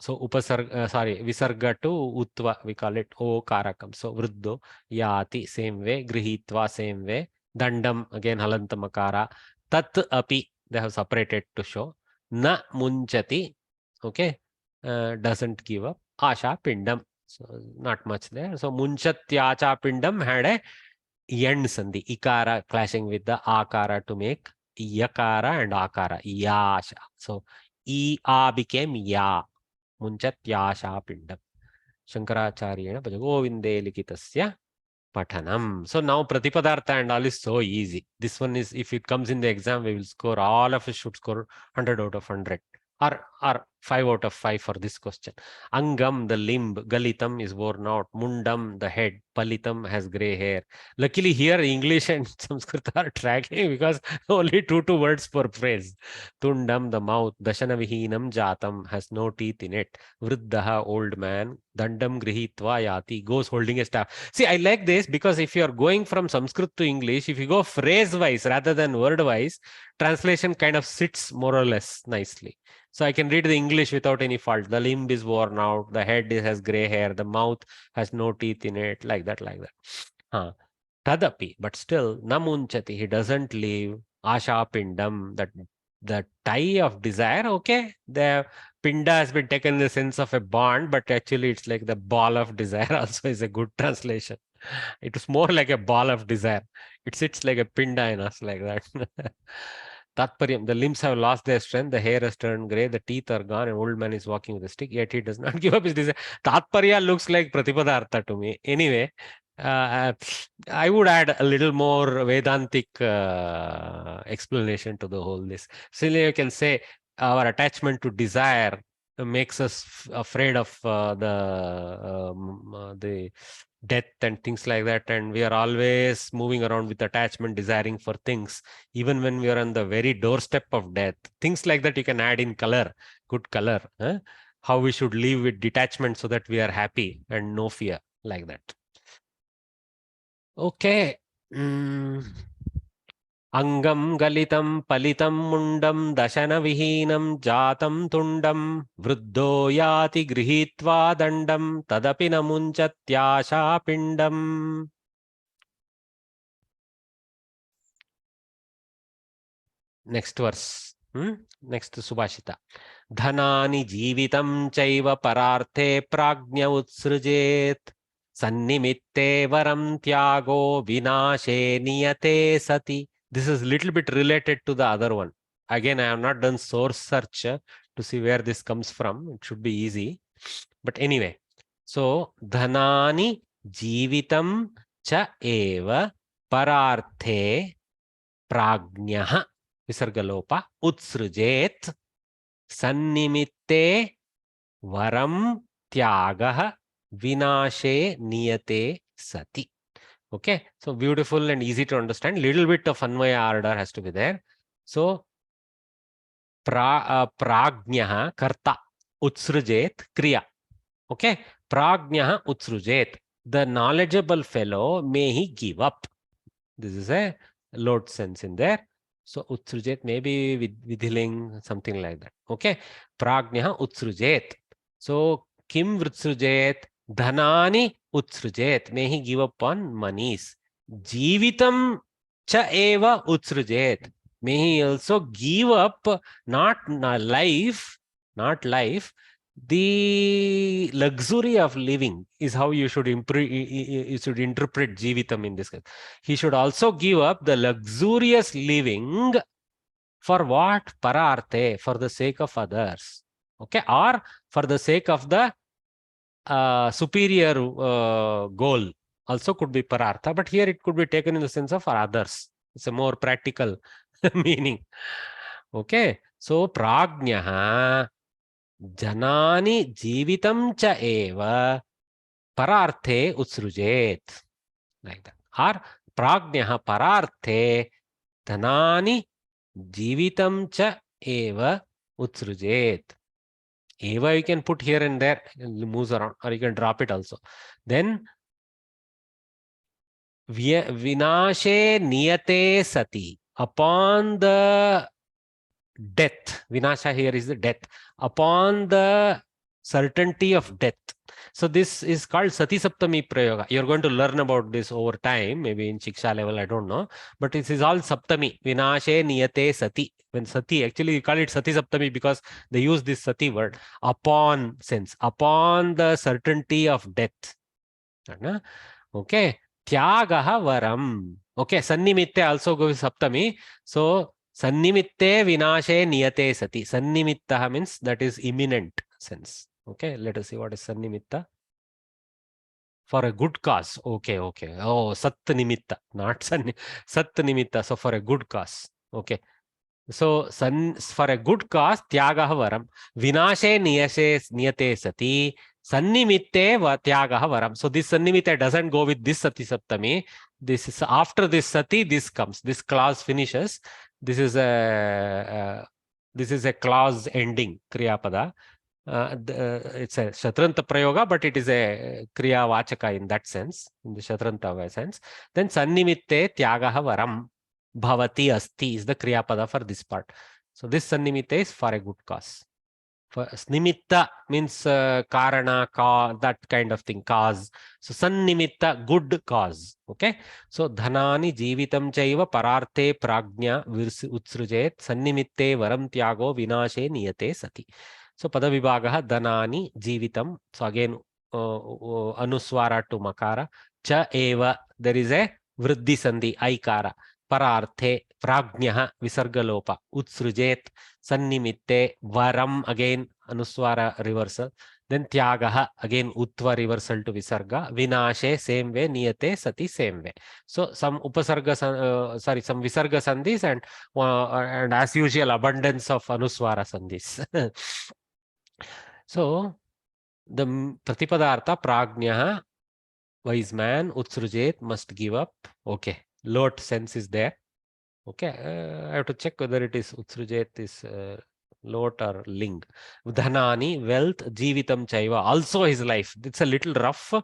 So visarga to utva, we call it o karakam. So vriddho, yati, same way, grihitva, same way, dandam, again halanta makara, tat api, they have separated to show, na munchati, okay, doesn't give up, asha pindam, so not much there. So munchatyacha pindam had a end sandhi, ikara clashing with the akara to make yakara and akara, yasha. So a became ya. Munchatyasha pindam. Shankaracharya Bhaja Govinde likitasya pathanam. So now Pratipadartha and all is so easy. This one is, if it comes in the exam, we will score, all of us should score 100 out of 100. Or 5 out of 5 for this question. Angam, the limb. Galitam is worn out. Mundam, the head. Palitam has gray hair. Luckily here English and Samskrita are tracking because only two words per phrase. Tundam, the mouth. Dashana vihinam jatam, has no teeth in it. Vriddha, old man. Dandam grihitva yati, goes holding a staff. See, I like this because if you are going from Sanskrit to English, if you go phrase wise rather than word wise, translation kind of sits more or less nicely. So I can read the English without any fault. The limb is worn out. The head has gray hair. The mouth has no teeth in it. Like that. Tadapi, but still, namunchati, he doesn't leave. Asha pindam, that the tie of desire. Okay, the pinda has been taken in the sense of a bond, but actually it's like the ball of desire also is a good translation. It is more like a ball of desire. It sits like a pinda in us, like that. Tatparyam, the limbs have lost their strength, the hair has turned grey, the teeth are gone, an old man is walking with a stick, yet he does not give up his desire. Tatparya looks like Pratipadartha to me. Anyway, I would add a little more Vedantic explanation to the whole this. So you can say our attachment to desire makes us afraid of the death and things like that, and we are always moving around with attachment, desiring for things, even when we are on the very doorstep of death. Things like that you can add in color, good color. How we should live with detachment so that we are happy and no fear, like that. Okay. Angam galitam palitam mundam dashana vihinam jatam tundam vriddho yati grihitva dandam tadapi na munchatyasha pindam. Next verse. Next Subhashita. Dhanani jivitam chaiva pararthe prajna utsrujet sannimitte varam tyago vinashe niyate sati. This is little bit related to the other one. Again, I have not done source search to see where this comes from. It should be easy. But anyway, so dhanani jivitam cha eva pararthe prajnaha visargalopa utsrujet sannimitte varam tyagah vinashe niyate sati. Okay, so beautiful and easy to understand. Little bit of anvaya order has to be there. So prajnaha karta, utsrujet kriya. Okay, prajnaha utsrujet, the knowledgeable fellow, may he give up. This is a load sense in there. So utsrujet maybe with vidhiling, something like that. Okay. Prajna utsrujet. So kim vrutsrujet? Dhanani utsrujet. May he give up on monies. Jivitam cha eva utsrujet. May he also give up not life, the luxury of living is how you should interpret Jivitam in this case. He should also give up the luxurious living for what? Pararte, for the sake of others. Okay, or for the sake of the superior goal. Also could be parartha, but here it could be taken in the sense of for others. It's a more practical meaning. Okay, so prajnaha janani jivitam cha eva pararthe utsrujet. Like that. Or prajnaha pararthe dhanani jivitam cha eva utsrujet. Eva you can put here and there, it moves around, or you can drop it also. Then vinashe niyate sati, upon the death, vinasha here is the death, upon the certainty of death. So this is called Sati Saptami Prayoga. You're going to learn about this over time, maybe in Shiksha level, I don't know. But this is all Saptami. Vinashe niyate sati. When sati, actually you call it Sati Saptami because they use this sati word. Upon sense. Upon the certainty of death. Okay. Tyagaha varam. Okay. Sannimitte also goes Saptami. So Sannimitte vinashe niyate sati. Sannimittaha means that is imminent sense. Okay, let us see what is Sannimitta. For a good cause. Okay, okay. Oh, Sat Nimitta, not Sat Nimitta. So for a good cause. Okay. So for a good cause, Tyagaha varam. Vinashe niyate sati. Sannimitte Tyagaha varam. So this Sannimitte doesn't go with this Sati Saptami. This is after this Sati, this comes. This clause finishes. This is a clause ending, Kriyapada. It's a Shatranta Prayoga, but it is a Kriya Vachaka in that sense, in the Shatranta sense. Then Sannimitte Tyagaha Varam Bhavati Asti is the Kriya Pada for this part. So this Sannimitte is for a good cause. For Nimitta means Karana, that kind of thing, cause. So Sannimitta, good cause. Okay. So Dhanani Jivitam Chaiva Pararte Prajna Utsrujet Sannimitte Varam Tyago Vinashe Niyate Sati. So Padavibhagaha Dhanani Jivitam. So again Anuswara to Makara. Cha Eva. There is a Vriddhi Sandhi, Aikara. Pararthe Prajnaha Visargalopa. Utsrujet Sannimitte Varam, again Anuswara reversal. Then Tyagaha, again Utva reversal to Visarga. Vinashe, same way. Niyate Sati, same way. So some Upasarga, some Visarga Sandhis and as usual abundance of Anuswara Sandhis. So the Pratipadartha Prajnaha, wise man, Utsrujet, must give up. Okay. Lot sense is there. Okay. I have to check whether it is Utsrujet is lot or ling. Dhanani, wealth, Jivitam Chaiva, also his life. It's a little rough.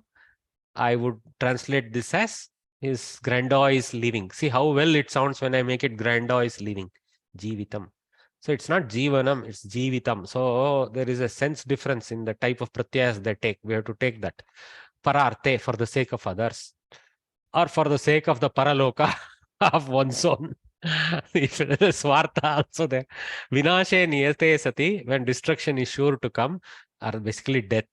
I would translate this as his grandiose living. See how well it sounds when I make it grandiose living. Jivitam. So it's not Jivanam, it's Jivitam. So there is a sense difference in the type of pratyayas they take. We have to take that. Pararte, for the sake of others. Or for the sake of the paraloka of one's own. Swartha also there. Vinashe niyate sati, when destruction is sure to come, or basically death.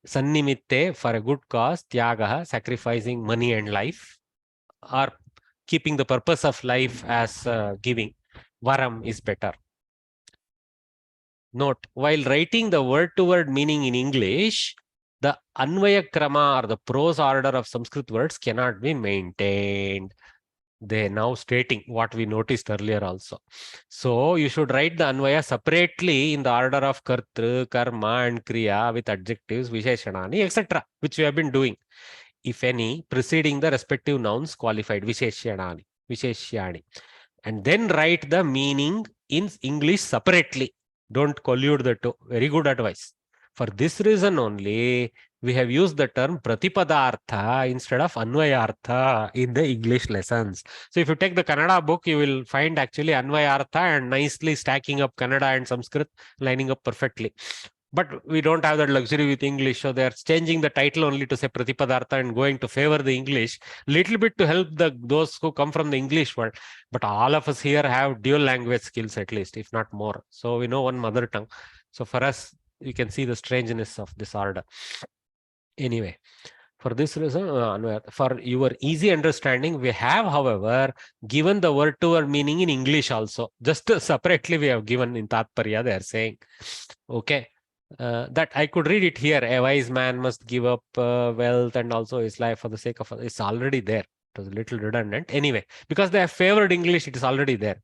Sannimitte, for a good cause. Tyagaha, sacrificing money and life, or keeping the purpose of life as giving. Varam is better. Note, while writing the word-to-word meaning in English, the Anvaya Krama or the prose order of Sanskrit words cannot be maintained. They now stating what we noticed earlier also. So you should write the Anvaya separately in the order of Kartru, Karma and Kriya with adjectives, Visheshanani, etc. which we have been doing. If any, preceding the respective nouns qualified, Visheshyani. And then write the meaning in English separately. Don't collude the two. Very good advice. For this reason only, we have used the term pratipadartha instead of anvayartha in the English lessons. So if you take the Kannada book, you will find actually anvayartha and nicely stacking up Kannada and Sanskrit, lining up perfectly. But we don't have that luxury with English, so they're changing the title only to say Pratipadartha and going to favor the English, little bit to help those who come from the English world. But all of us here have dual language skills at least, if not more. So we know one mother tongue. So for us, you can see the strangeness of this order. Anyway, for this reason, for your easy understanding, we have, however, given the word to word meaning in English also. Just separately, we have given in Tatparya, they are saying, okay. That I could read it here. A wise man must give up wealth and also his life for the sake of it's already there. It was a little redundant. Anyway, because they have favored English, it is already there.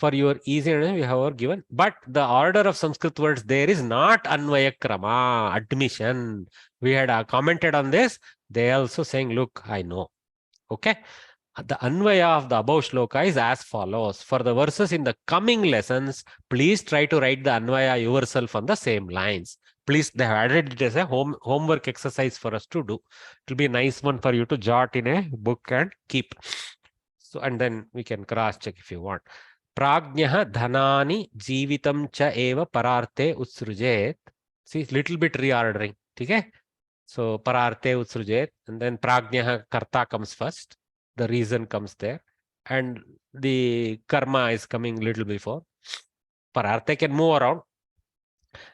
For your easy understanding, we have given. But the order of Sanskrit words there is not Anvaya Krama, admission. We had commented on this. They also saying, look, I know. Okay. The Anvaya of the above shloka is as follows. For the verses in the coming lessons, please try to write the Anvaya yourself on the same lines. Please, they have added it as a homework exercise for us to do. It will be a nice one for you to jot in a book and keep. So, and then we can cross-check if you want. Prajnyaha dhanani jivitam cha eva pararte utsrujet. See, little bit reordering. Okay? So, pararte utsrujet. And then prajnyaha karta comes first. The reason comes there, and the karma is coming little before. Pararte can move around.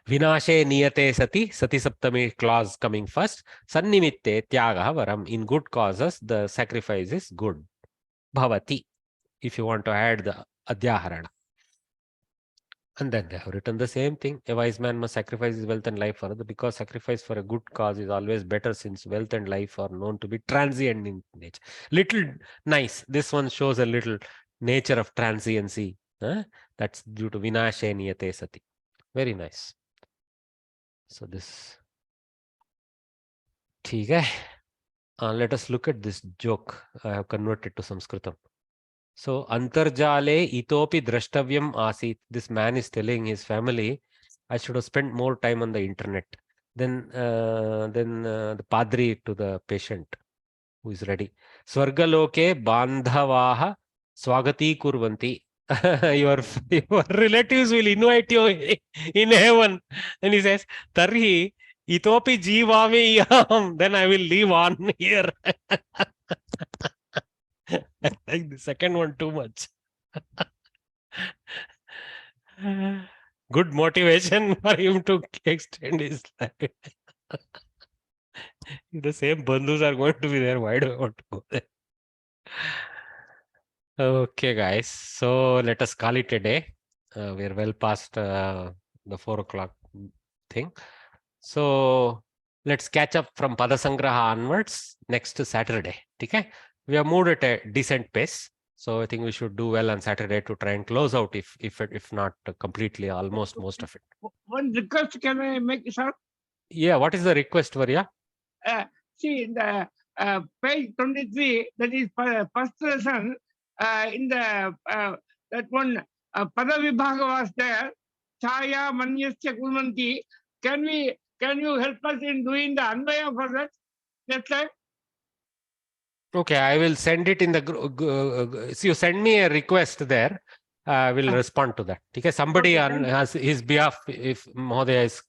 Vinashe niyate sati, sati saptami clause coming first. Sannimitte tyagaha varam. In good causes, the sacrifice is good. Bhavati, if you want to add the adhyaharana. And then they have written the same thing. A wise man must sacrifice his wealth and life for others, because sacrifice for a good cause is always better, since wealth and life are known to be transient in nature. Little nice. This one shows a little nature of transiency. That's due to vinashe niyate sati. Very nice. So this. Okay. Let us look at this joke. I have converted to Samskritam. So, Antarjale itopi drashtavyam asit. This man is telling his family, I should have spent more time on the internet. Then the padri to the patient who is ready. Swargaloke bandhavaha swagati kurvanti. your relatives will invite you in heaven. And he says, Tarhi itopi jivami yam. Then I will live on here. I like the second one too much. Good motivation for him to extend his life. If the same bandhus are going to be there, why do I want to go there? Okay, guys. So let us call it a day. We are well past the 4 o'clock thing. So let's catch up from Padasangraha onwards next Saturday. Okay? We have moved at a decent pace. So I think we should do well on Saturday to try and close out, if not completely, almost most of it. One request can I make, sir? Yeah, what is the request, Varya? See, in the page 23, that is first lesson, in the that one Pada Vibhaga was there. Chaya Manyasya Kulmanti. Can you help us in doing the Anvaya for that next time? Okay, I will send it in the so you send me a request there. I will respond to that. Okay, somebody on his behalf, if Mahodaya is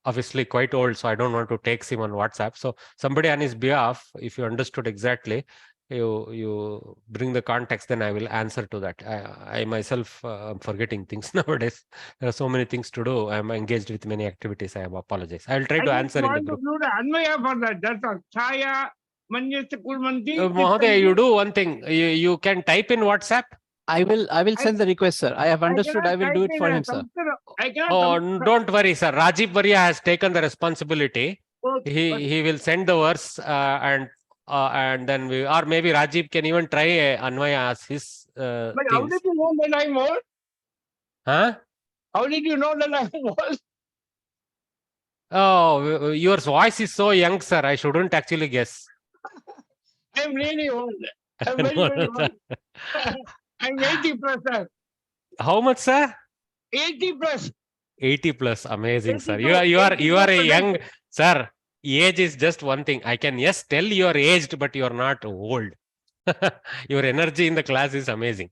obviously quite old, so I don't want to text him on WhatsApp. So somebody on his behalf, if you understood exactly, you bring the context, then I will answer to that. I myself am forgetting things nowadays. There are so many things to do. I am engaged with many activities. I apologize. I will try to answer in the group. I want to do the Anvaya for that. That's all. Chaya Manyasya Kulmanti. Mahodaya, you do one thing. You can type in WhatsApp. I will send the request, sir. I have understood. I will do it for him, sir. Oh, don't worry, sir. Rajiv Varya has taken the responsibility. He will send the verse and then we, or maybe Rajiv can even try Anvaya as his But how did you know that I'm old? Huh? How did you know that I'm old? Oh, your voice is so young, sir. I shouldn't actually guess. I'm really old. I'm very, very old. I'm 80 plus, sir. How much, sir? 80 plus. 80 plus. Amazing, 80 sir. plus, You are a young, sir. age is just one thing. I can, yes, tell you are aged, but you are not old. Your energy in the class is amazing.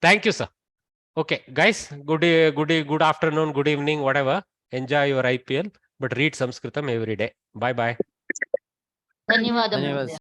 Thank you, sir. Okay, guys, good afternoon, good evening, whatever. Enjoy your IPL, but read Sanskritam every day. Bye bye. ಧನ್ಯವಾದ.